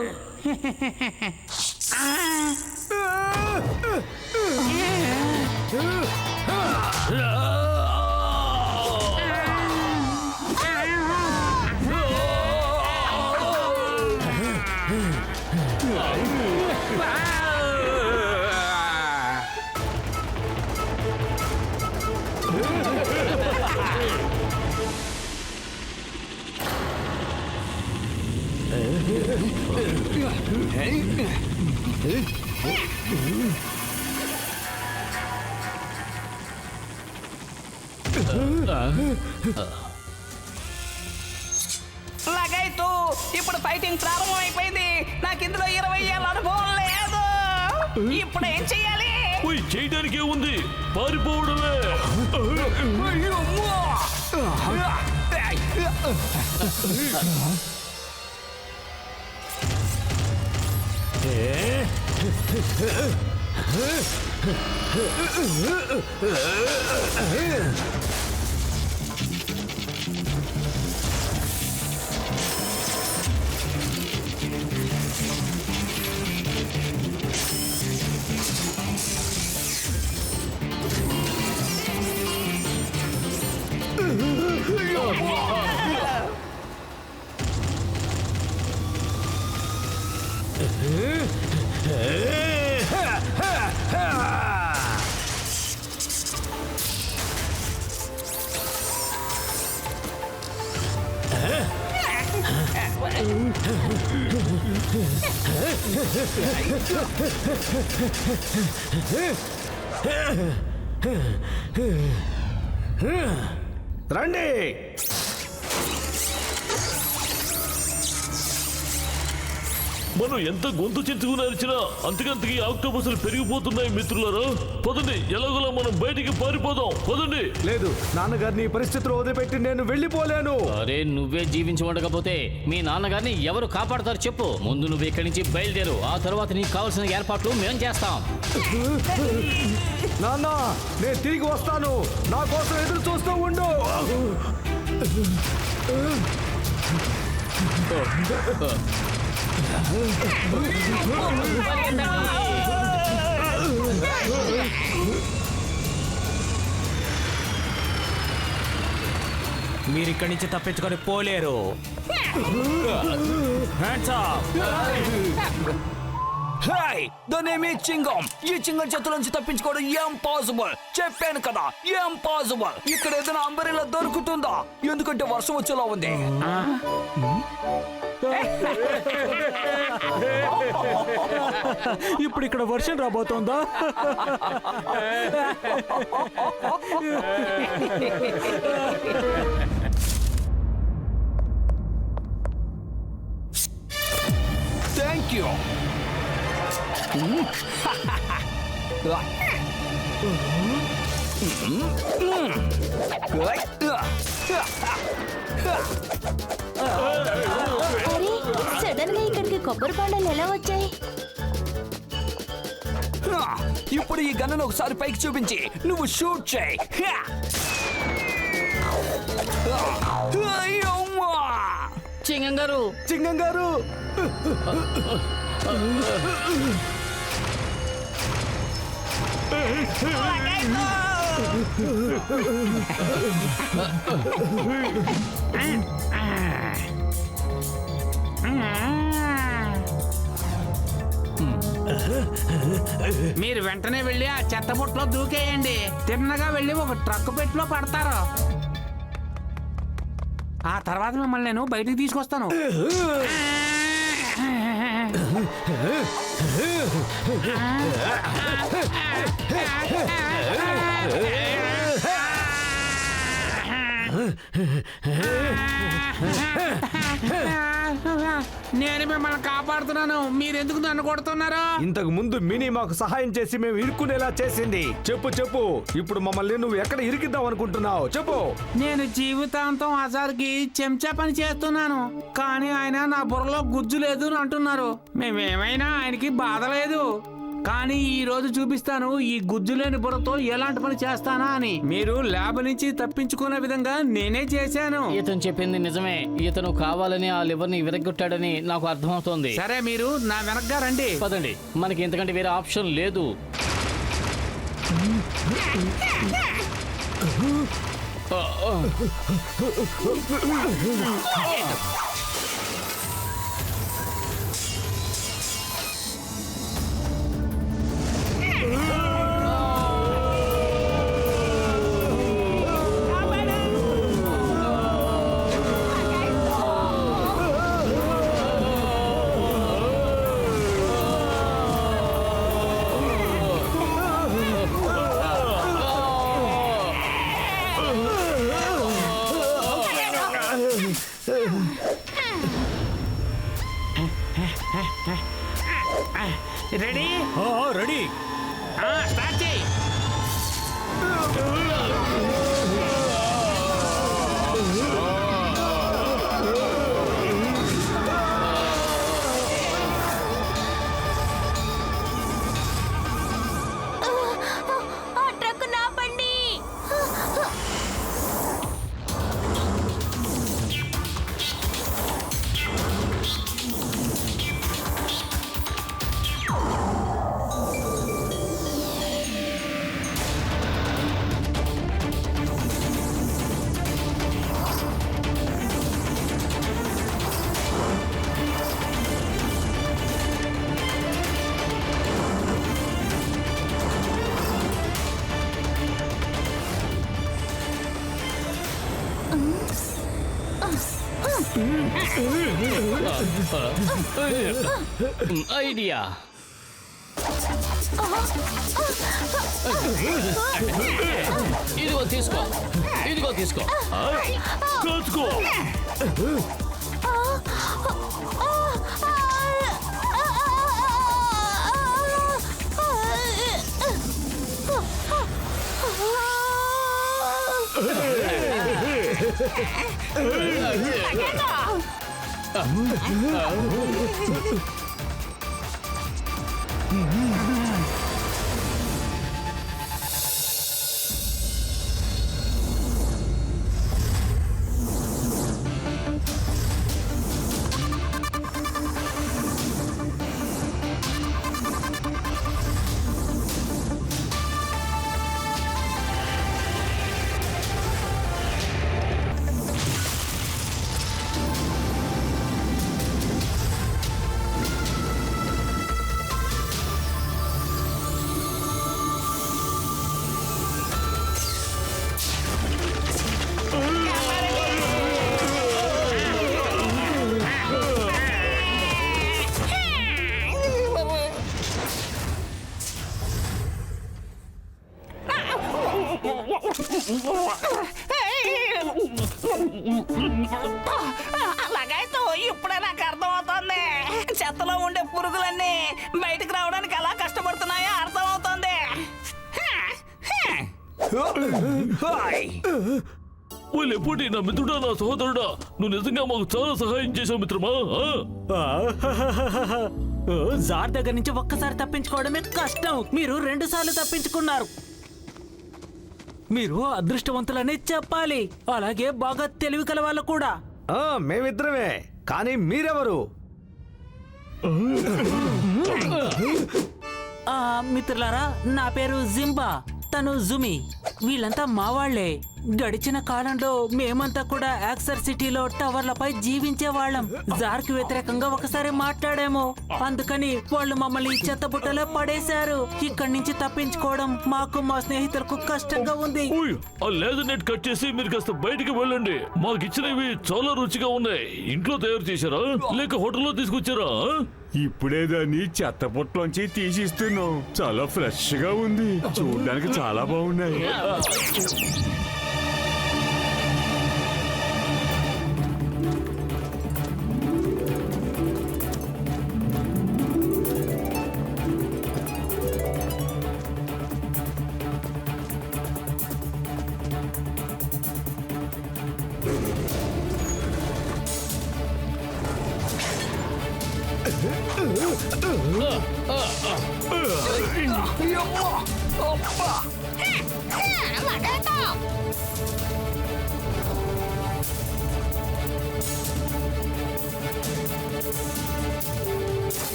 లగైతూ ఇప్పుడు ఫైటింగ్ ప్రారంభం అయిపోయింది. నాకు ఇందులో 20 ఏళ్ళ అనుభవం లేదు. ఇప్పుడు ఏం చెయ్యాలి? పోయి చేయడానికి ఏముంది, పారిపోవడమే. రండి. మనం ఎంత గొంతు చించుకుని అరిచినా అంతకంతకి ఆక్టోపస్లు పెరిగిపోతున్నాయి మిత్రులారా. పదండి, ఎలాగోలా మనం బయటికి పారిపోదాం. పదండి. లేదు, నాన్నగారిని ఈ పరిస్థితిలో వదిలిపెట్టి నేను వెళ్ళిపోలేను. అరే, నువ్వే జీవించి ఉండకపోతే మీ నాన్నగారిని ఎవరు కాపాడతారు చెప్పు. ముందు నువ్వు ఇక్కడి నుంచి బయలుదేరు, ఆ తర్వాత నీకు కావాల్సిన ఏర్పాట్లు మేం చేస్తాం. నాన్న, నేను తిరిగి వస్తాను. నా కోసం ఎదురు చూస్తూ ఉండు. మీరు ఇక్కడి నుంచి తప్పించుకొని పోలేరు. Hands up. High, the name is చింగం. ఈ చింగం చేతుల నుంచి తప్పించుకోవడం ఇంపాసిబుల్. చెప్పాను కదా, ఇంపాసిబుల్. ఇక్కడ ఏదైనా అంబరిలా దొరుకుతుందా? ఎందుకంటే వర్షం వచ్చేలా ఉంది. ఇప్పుడు ఇక్కడ వర్షం రాబోతోందా? Thank you. అరే సడన్ గా ఇక్కడికి కొబ్బరి బొండాలు ఎలా వచ్చాయి? ఇప్పుడు ఈ గన్నును ఒకసారి పైకి చూపించి నువ్వు షూట్ చేయి. చింగం గారు, చింగం గారు, మీరు వెంటనే వెళ్ళి ఆ చెత్తబుట్టలో దూకేయండి. తిన్నగా వెళ్ళి ఒక ట్రక్ పెట్టిలో పడతారు. ఆ తర్వాత మిమ్మల్ని నేను బయటికి తీసుకొస్తాను. నేను మిమ్మల్ని కాపాడుతున్నాను, మీరెందుకు నన్ను కొడుతున్నారు? ఇంతకు ముందు మినీ మాకు సహాయం చేసి మేము ఇరుక్కునేలా చేసింది. చెప్పు చెప్పు, ఇప్పుడు మమ్మల్ని నువ్వు ఎక్కడ ఇరికిద్దాం అనుకుంటున్నావు? చెప్పు. నేను జీవితాంతం అజార్కి చెంచా పని చేస్తున్నాను, కానీ ఆయన నా బుర్రలో గుజ్జు లేదు అని అంటున్నారు. మేమేమైనా ఆయనకి బాధ లేదు, కానీ ఈ రోజు చూపిస్తాను ఈ గుజ్జు లేని బుర్రతో ఎలాంటి పని చేస్తానా అని. మీరు ల్యాబ్ నుంచి తప్పించుకునే విధంగా నేనే చేశాను. ఇతను చెప్పింది నిజమే. ఇతను కావాలని ఆ లివర్ ని విరగొట్టాడని నాకు అర్థమవుతోంది. సరే, మీరు నా వెనక్గా రండి. పదండి, మనకి ఇంతకంటే వేరే ఆప్షన్ లేదు. రెడీ? రెడీ. స్టార్ట్ చేయి. ఆ ట్రక్ నా బండి. ఐడియా. ఇదిగో తీసుకో, ఇదిగో తీసుకో. కాచుకో. అలాగైతే ఇప్పుడే నాకు అర్థమవుతోంది. చెత్తలో ఉండే పురుగులన్నీ బయటకు రావడానికి ఎలా కష్టపడుతున్నాయో అర్థమవుతోంది. హాయ్. ఎప్పుడు నా మిత్రుడా, నా సహోదరుడా, నువ్వు నిజంగా మాకు చాలా సహాయం చేసావు మిత్రమా. జార్ దగ్గర నుంచి ఒక్కసారి తప్పించుకోవడమే కష్టం, మీరు 2 సార్లు తప్పించుకున్నారు. మీరు అదృష్టవంతులనే చెప్పాలి, అలాగే బాగా తెలివి కల వాళ్ళు కూడా. మేమిద్దరమే, కానీ మీరెవరు? మిత్రులారా, నా పేరు జింబా, తను జుమి. వీళ్ళంతా మా వాళ్లే. గడిచిన కాలంలో మేమంతా కూడా యాక్సర్ సిటీలో టవర్లపై జీవించే వాళ్ళం. జార్కి వ్యతిరేకంగా ఒకసారి మాట్లాడాము, అందుకని వాళ్ళు మమ్మల్ని చెత్తబుట్టలో పడేశారు. ఇక్కడి నుంచి తప్పించుకోవడం మాకు మా స్నేహితులకు కష్టంగా ఉంది. ఆ లేజర్ నెట్ కట్ చేసి మీరు కాస్త బయటికి వెళ్ళండి. మాకు ఇచ్చినవి చాలా రుచిగా ఉన్నాయి. ఇంట్లో తయారు చేశారా లేక హోటల్లో తీసుకొచ్చారా? ఇప్పుడే దాన్ని చెత్తపుట్లోంచి తీసిస్తున్నాం. చాలా ఫ్రెష్ గా ఉంది, చూడడానికి చాలా బాగున్నాయి.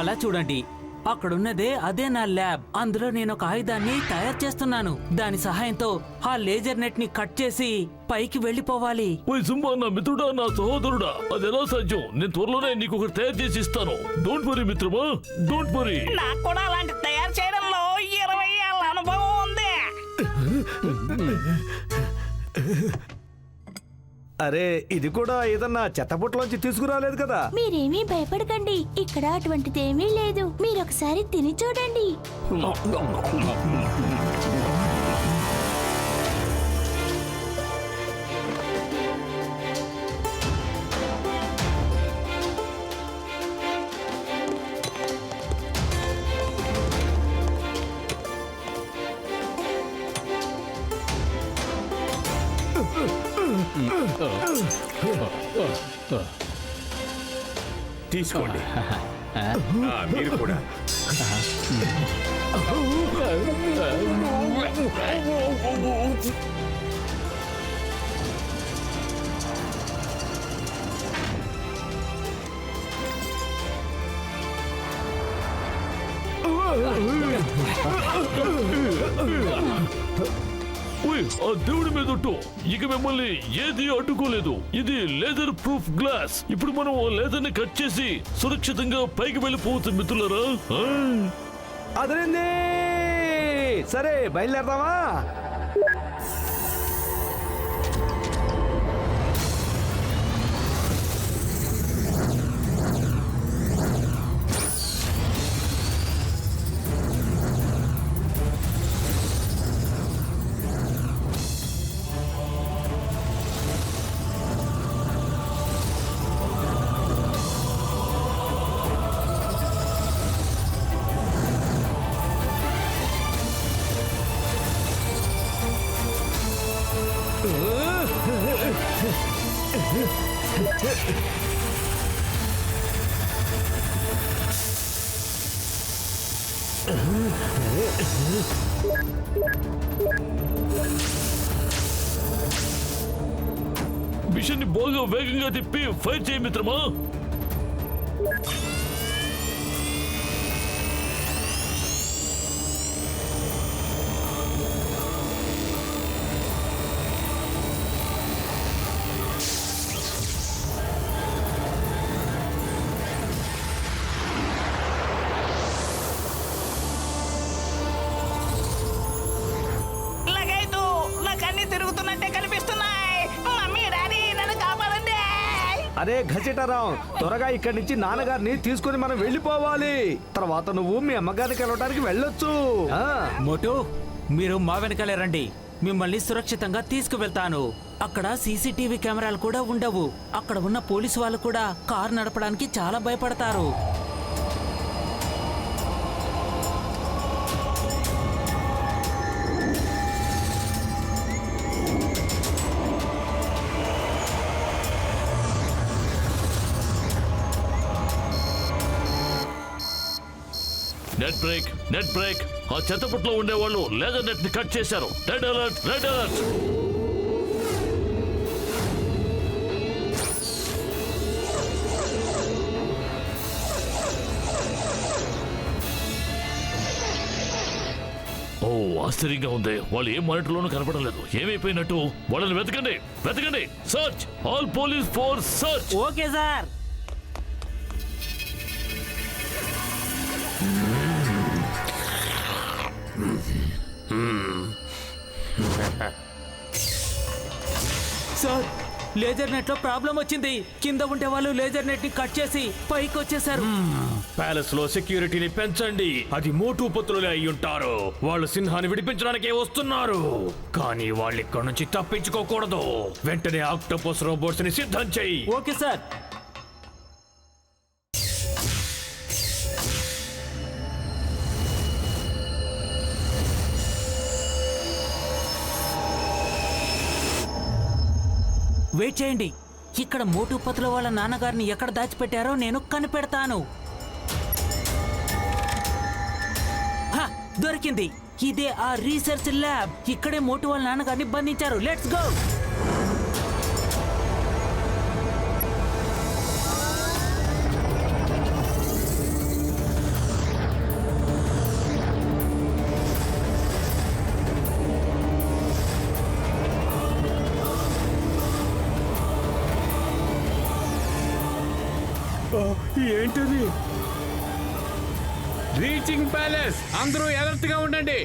అలా చూడండి, అక్కడున్నదే అదే నా ల్యాబ్. అందులో నేను ఒక ఆయుధాన్ని తయారు చేస్తున్నాను. దాని సహాయంతో ఆ లేజర్ నెట్ ని కట్ చేసి పైకి వెళ్ళిపోవాలి. ఓయ్ సింబా, నా మిత్రుడా, నా సహోదరుడా, అది ఎలా సాధ్యం? నేను త్వరలోనే నీకు ఒకటి తయారు చేసి ఇస్తాను. డోంట్ వరీ మిత్రమా, డోంట్ వరీ. నాకు కూడా అలాంటి తయారు చేయడంలో 20 ఏళ్ల అనుభవం ఉంది. అరే, ఇది కూడా ఏదన్నా చెత్తపుట్లోంచి తీసుకురాలేదు కదా? మీరేమీ భయపడకండి, ఇక్కడ అటువంటిదేమీ లేదు. మీరొకసారి తిని చూడండి. తీసుకోండి. మీరు కూడా. ఆ దేవుడి మీద ఒట్టు, ఇక మిమ్మల్ని ఏది అడ్డుకోలేదు. ఇది లేజర్ ప్రూఫ్ గ్లాస్. ఇప్పుడు మనం లేజర్ ని కట్ చేసి సురక్షితంగా పైకి వెళ్ళిపోవచ్చు మిత్రులారా. అదరింది. సరే, బయలుదేరదామా? మిషన్ ని బాగా వేగంగా తిప్పి ఫైర్ చేయి మిత్రమా. లగైదు, నాకు అన్ని తిరుగుతున్నట్టే కనిపిస్తున్నాయి. మమ్మీ, డాడీ, నన్ను కాపాడండి. అరే అరే ఘసిటరాం, త్వరగా ఇక్కడి నుంచి నాన్నగారిని తీసుకుని మనం వెళ్ళిపోవాలి. తర్వాత నువ్వు మీ అమ్మగారిని కలవడానికి వెళ్ళొచ్చు. మోటు, మీరు మా వెనకాలే రండి. మిమ్మల్ని సురక్షితంగా తీసుకువెళ్తాను. అక్కడ సీసీటీవీ కెమెరాలు కూడా ఉండవు. అక్కడ ఉన్న పోలీసు వాళ్ళు కూడా కారు నడపడానికి చాలా భయపడతారు. Net break. ఆ చెత్తపుట్లో ఉండేవాళ్ళు లేజర్ నెట్ ని కట్ చేశారు. Red alert, red alert. ఓ, ఆశ్చర్యంగా ఉంది. వాళ్ళు ఏ మానిటర్లోనూ కనపడం లేదు. ఏమైపోయినట్టు? వాళ్ళని వెతకండి, వెతకండి. Search, all police force search. Okay sir. Sir, laser net లో ప్రాబ్లం వచ్చింది. కింద ఉండే వాళ్ళు లేజర్ నెట్ ని కట్ చేసి పైకి వచ్చేసారు. ప్యాలెస్ లో సెక్యూరిటీని పెంచండి. అది మోటు పత్రులే అయి ఉంటారు. వాళ్ళు సింహాన్ని విడిపించడానికే వస్తున్నారు. కానీ వాళ్ళు ఇక్కడ నుంచి తప్పించుకోకూడదు. వెంటనే ఆక్టోపస్ రోబోట్స్ ని సిద్ధం చెయ్యి. Okay sir. వెయిట్ చేయండి. ఇక్కడ మోటు పత్రుల వాళ్ళ నాన్నగారిని ఎక్కడ దాచిపెట్టారో నేను కనిపెడతాను. దొరికింది. ఇదే ఆ రీసెర్చ్ ల్యాబ్. ఇక్కడే మోటు వాళ్ళ నాన్నగారిని బంధించారు. Let's go. ఏంటది? Reaching palace. అందరూ అలర్ట్ గా ఉండండి.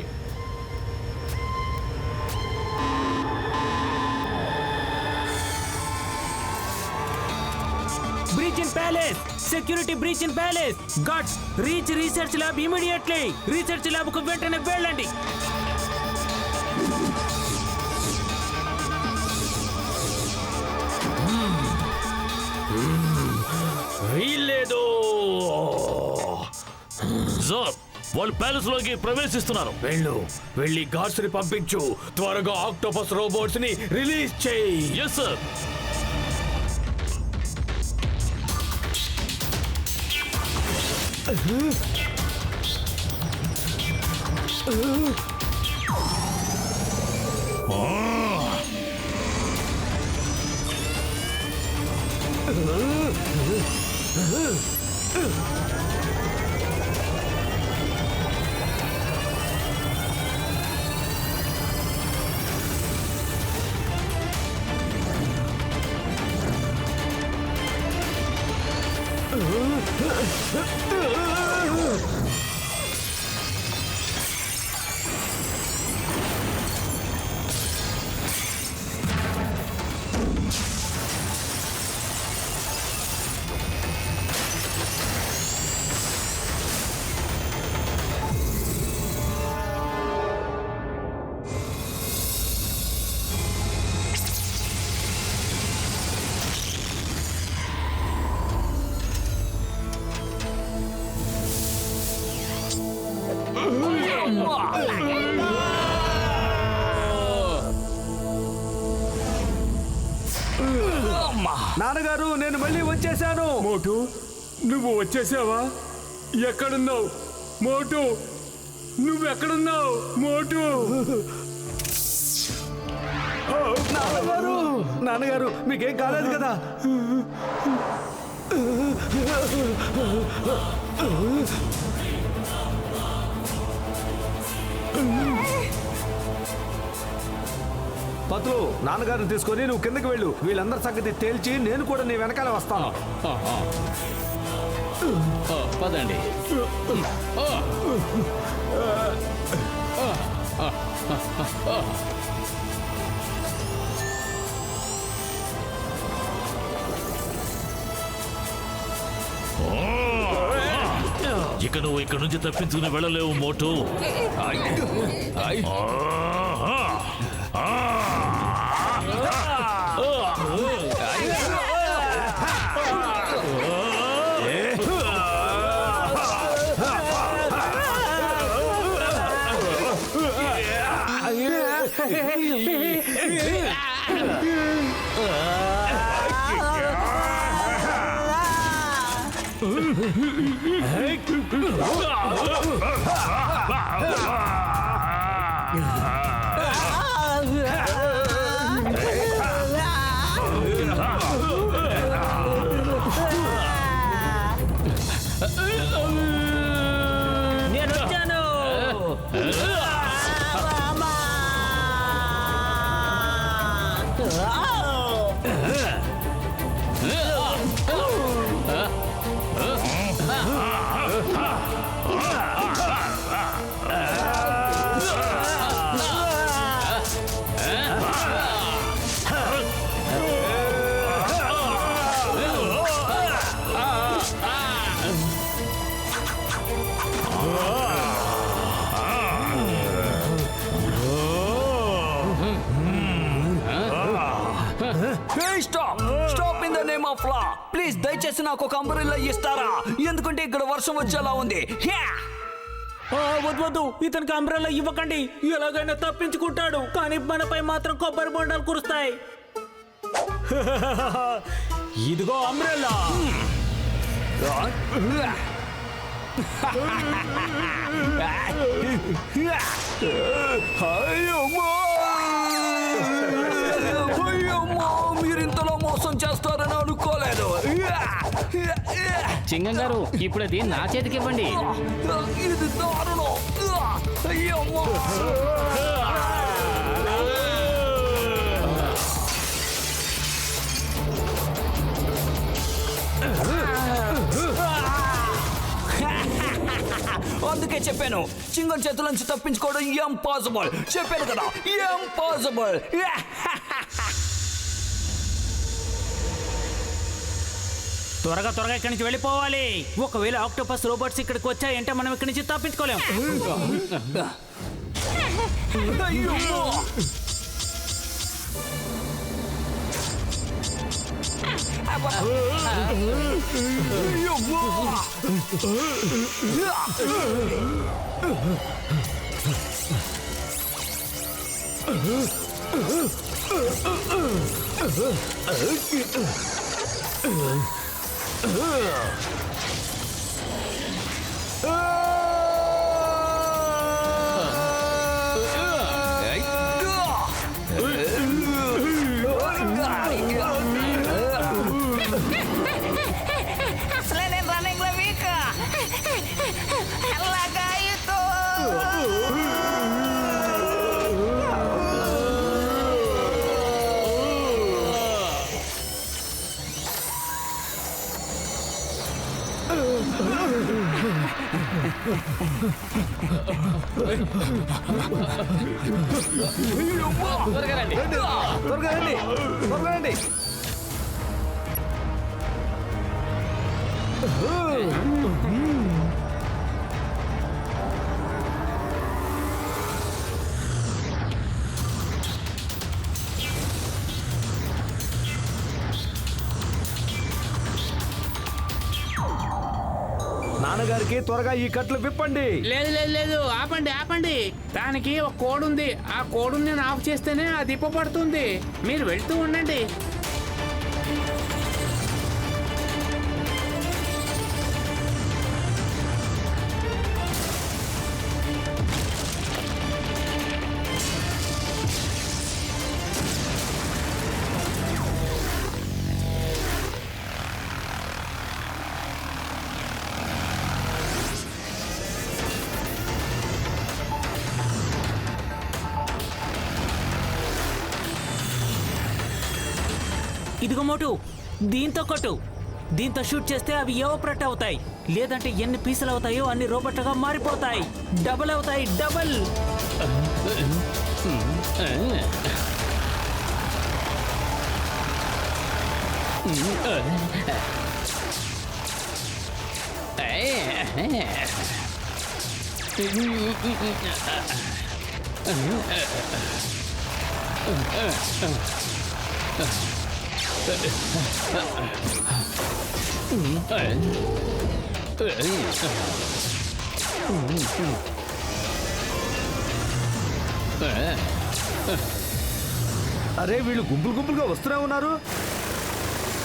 Breach in palace. Security breach in palace. Guards, reach research lab immediately. Research lab కు వెంటనే వెళ్ళండి. వీల్లేదు. సార్, వాళ్ళు ప్యాలెస్ లోకి ప్రవేశిస్తున్నారు. వెళ్ళి గార్డ్స్ ని పంపించు. త్వరగా ఆక్టోపస్ రోబోట్స్ ని రిలీజ్ చేయి. Yes sir. నాన్నగారు, నేను మళ్ళీ వచ్చేసాను. మోటు, నువ్వు వచ్చేసావా? ఎక్కడున్నావు మోటు? నువ్వెక్కడున్నావు మోటు? నాన్నగారు, మీకేం కాలేదు కదా? పతులు, నాన్నగారిని తీసుకొని నువ్వు కిందకి వెళ్ళు. వీళ్ళందరి సంగతి తేల్చి నేను కూడా నీ వెనకాల వస్తాను. పదండి. ఇక నువ్వు ఇక్కడ నుంచి తప్పించుకుని వెళ్ళలేవు మోటు. నేను వచ్చాను. Stop in the name of law. Please దయచేసి నాకు ఒక అంబ్రెల్లా ఇస్తారా? ఎందుకంటే ఇక్కడ వర్షం వచ్చేలా ఉంది. వద్దు వద్దు, ఇతనికి అంబ్రెల్లా ఇవ్వకండి. ఎలాగైనా తప్పించుకుంటాడు, కానీ మనపై మాత్రం కొబ్బరి బొండాలు కురుస్తాయి. ఇదిగో అంబ్రెల్లా. మీరు ఇంతలో మోసం చేస్తారని అనుకోలేదు. చింగం గారు, ఇప్పుడు అది నా చేతికి ఇవ్వండి. ఇది దారుణం. అయ్యమ్మో. అందుకే చెప్పాను, చింగం చేతుల నుంచి తప్పించుకోవడం ఇంపాసిబుల్. చెప్పాను కదా, ఇంపాసిబుల్. త్వరగా త్వరగా ఇక్కడి నుంచి వెళ్ళిపోవాలి. ఒకవేళ ఆక్టోపస్ రోబోట్స్ ఇక్కడికి వచ్చాయంటే మనం ఇక్కడి నుంచి తప్పించుకోలేం. అయ్యమ్మో. అసలే నేను రన్నింగ్ లో వీక్. ఎలాగాయితో త్వరగా రండి. త్వరగా రండి, త్వరగా రండి. నాన్నగారికి త్వరగా ఈ కట్లు విప్పండి. లేదు లేదు లేదు, ఆపండి ఆపండి. దానికి ఒక కోడ్ ఉంది. ఆ కోడ్ నేను ఆఫ్ చేస్తేనే అది ఇప్పబడుతుంది. మీరు వెళ్తూ ఉండండి. ఇదిగో మోటు, దీంతో కొట్టు. దీంతో షూట్ చేస్తే అవి ఏవోప్రట్ అవుతాయి. లేదంటే ఎన్ని పీసులు అవుతాయో అన్ని రోబోట్లుగా మారిపోతాయి. డబుల్ అవుతాయి, డబుల్. అరే వీళ్ళు గుంపులు గుంపులుగా వస్తూనే ఉన్నారు.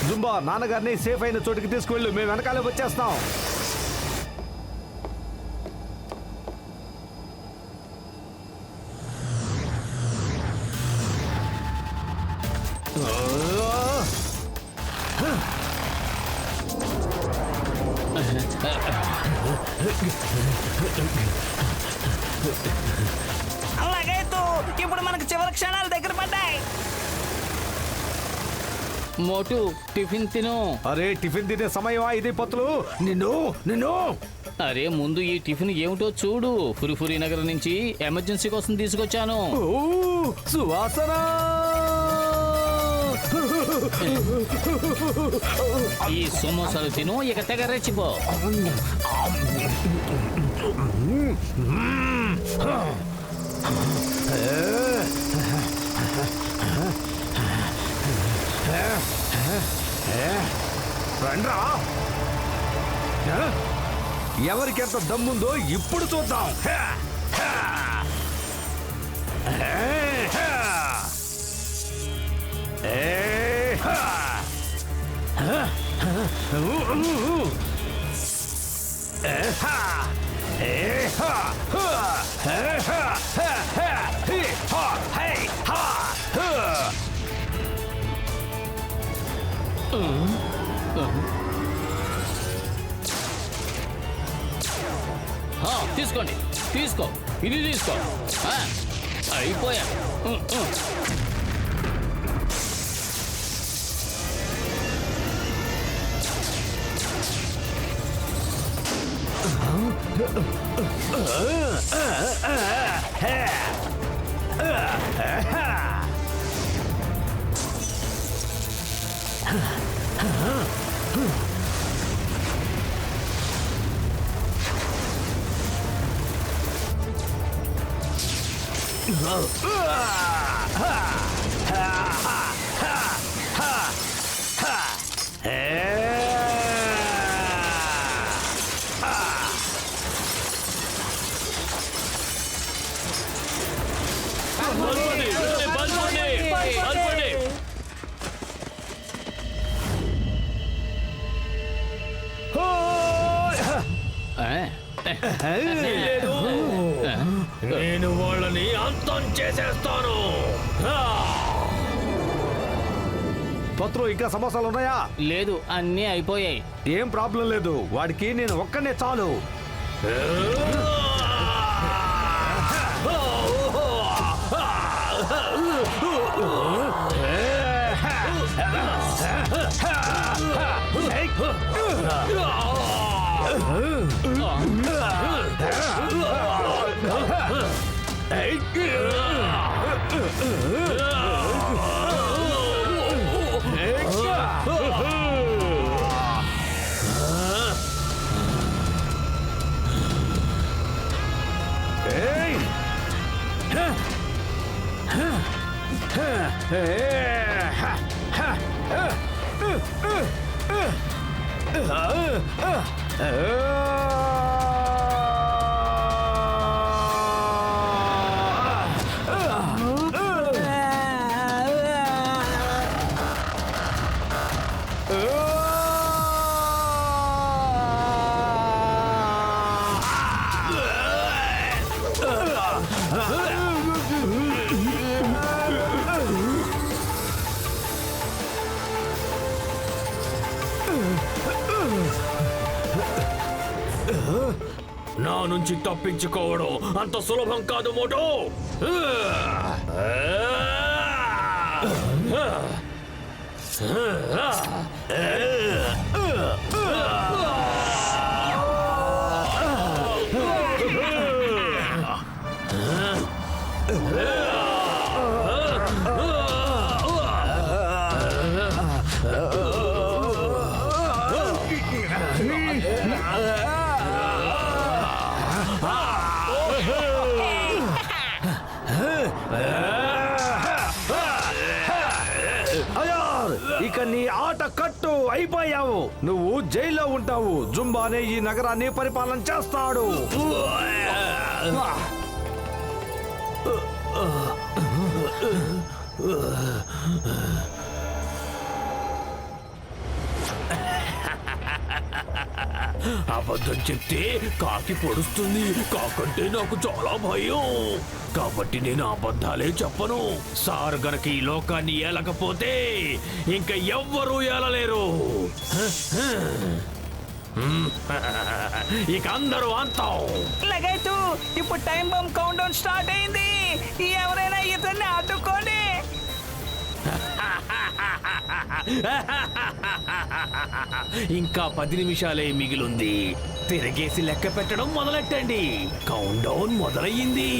జుంబా, నాన్నగారిని సేఫ్ అయిన చోటికి తీసుకువెళ్ళు, మేము వెనకాలే వచ్చేస్తాం. అలాగైతే ఇప్పుడు మనకు చివరి క్షణాలు దగ్గర పడ్డాయి. మోటు టిఫిన్ తిను. అరే టిఫిన్ తినే సమయమా ఇది? పత్తులు నిన్ను అరే ముందు ఈ టిఫిన్ ఏమిటో చూడు. ఫురిఫురి నగర్ నుంచి ఎమర్జెన్సీ కోసం తీసుకొచ్చాను. సువాసన. ఈ సమోసాలు తిను, ఇక తెగ రెచ్చిపో. రండ్రా, ఎవరికి ఎంత దమ్ముందో ఇప్పుడు చూద్దాం. తీసుకోండి, తీసుకో, ఇది తీసుకో. అయిపోయా. నేను వాళ్ళని అంతం చేసేస్తాను. పత్రు, ఇంకా సమోసాలు ఉన్నాయా? లేదు, అన్నీ అయిపోయాయి. ఏం ప్రాబ్లం లేదు, వాడికి నేను ఒక్కనే చాలు. నా నుంచి తప్పించుకోవడం అంత సులభం కాదు మోటో. ఇక నీ ఆట కట్టు అయిపోయావు. నువ్వు జైల్లో ఉంటావు. జుంబానే ఈ నగరాన్ని పరిపాలన చేస్తాడు. అబద్ధం చెప్తే కాకి పొడుస్తుంది. కాకంటే నాకు చాలా భయం. కాబట్టి నేను అబద్ధాలే చెప్పను. సార్ గనక ఈ లోకాన్ని ఏలకపోతే ఇంకా ఎవ్వరూ ఏలలేరు. ఇక అందరూ అంతాం. లగైతు ఇప్పుడు time bomb count down start అయింది. ఎవరైనా ఇతన్ని అడ్డుకోండి. ఇంకా 10 నిమిషాలే మిగిలింది. తిరగేసి లెక్క పెట్టడం మొదలెట్టండి. కౌంట్ డౌన్ మొదలయ్యింది.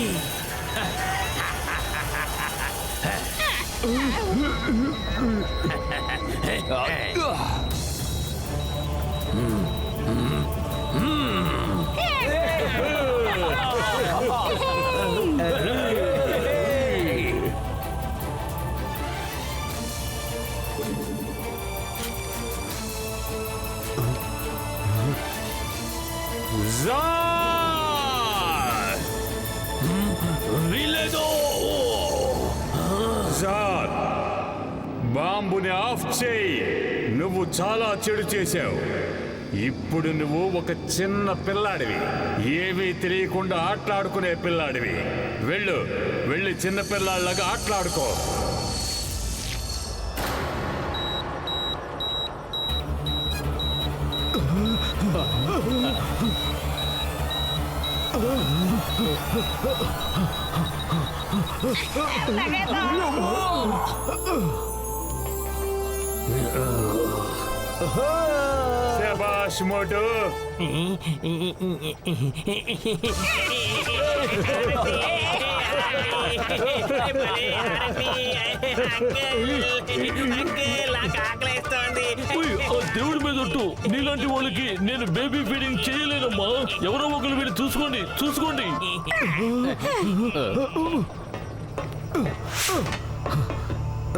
వీలేదు. జార్, బాంబుని ఆఫ్ చేయి. నువ్వు చాలా చెడు చేశావు. ఇప్పుడు నువ్వు ఒక చిన్న పిల్లాడివి. ఏమీ తెలియకుండా ఆటలాడుకునే పిల్లాడివి. వెళ్ళి చిన్న పిల్లాడిలాగా ఆటలాడుకో. శభాష్ మోటు. దేవుడి మీద ఒట్టు. నీలాంటి వాళ్ళకి నేను బేబీ ఫీడింగ్ చేయలేనమ్మా. ఎవరో ఒకరు వీళ్ళు చూసుకోండి.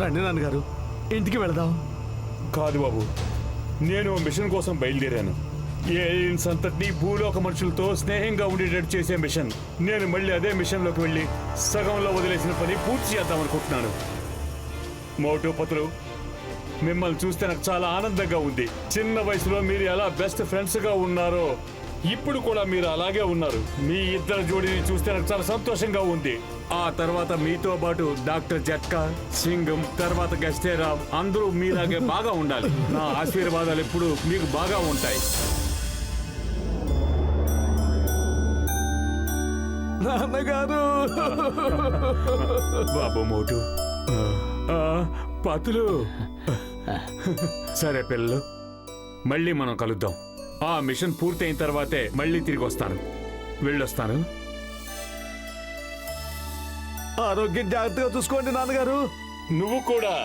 రండి నాన్నగారు, ఇంటికి వెళదాం. కాదు బాబు, నేను మిషన్ కోసం బయలుదేరాను. ఏలియన్స్ అంతటినీ భూలోక మనుషులతో స్నేహంగా ఉండేటట్టు చేసే మిషన్. నేను మళ్ళీ అదే మిషన్లోకి వెళ్ళి సగంలో వదిలేసిన పని పూర్తి చేద్దాం అనుకుంటున్నాను. మోటు పతులు, మిమ్మల్ని చూస్తే నాకు చాలా ఆనందంగా ఉంది. చిన్న వయసులో మీరు ఎలా బెస్ట్ ఫ్రెండ్స్గా ఉన్నారో ఇప్పుడు కూడా మీరు అలాగే ఉన్నారు. మీ ఇద్దరు జోడీని చూస్తే నాకు చాలా సంతోషంగా ఉంది. ఆ తర్వాత మీతో పాటు డాక్టర్ జట్కా, సింగం, తర్వాత గస్తేరావ్ అందరూ మీలాగే బాగా ఉండాలి. నా ఆశీర్వాదాలు ఎప్పుడు మీకు బాగా ఉంటాయి. నాన్నగారు. బాబు మోటు, పతులు. సరే పిల్లలు, మళ్ళీ మనం కలుద్దాం. ఆ మిషన్ పూర్తయిన తర్వాతే మళ్ళీ తిరిగి వస్తాను. వెళ్ళొస్తాను. ఆరోగ్యం జాగ్రత్తగా చూసుకోండి నాన్నగారు. నువ్వు కూడా.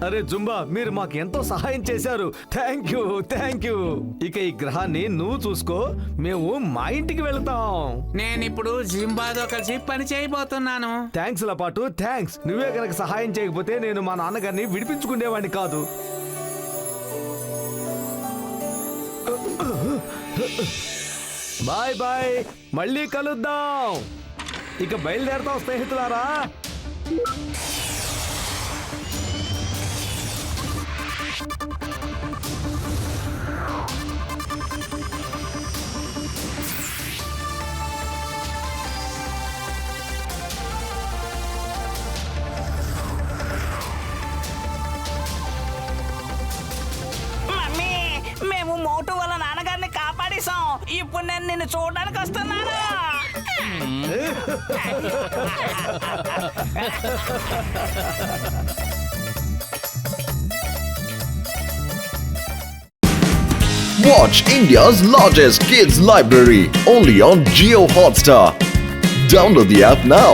అరే జుంబా, మీరు మాకు ఎంతో సహాయం చేశారు. Thank you. ఇక ఈ గ్రహాన్ని నువ్వు చూసుకో, మేము మా ఇంటికి వెళ్తాం. నేను ఇప్పుడు జింబాతో కలిసి పని చేయబోతున్నాను. థ్యాంక్స్ లపాటు, థ్యాంక్స్. నువ్వే కనుక సహాయం చేయకపోతే నేను మా నాన్నగారిని విడిపించుకునేవాడిని కాదు. బాయ్. మళ్ళీ కలుద్దాం. ఇక బయలుదేరతాం స్నేహితులారా. మమ్మీ, మేము మోటు వాళ్ళ నాన్నగారిని కాపాడేశాం. ఇప్పుడు నేను నిన్ను చూడడానికి వస్తున్నాను. Watch India's largest kids library only on Jio Hotstar. Download the app now.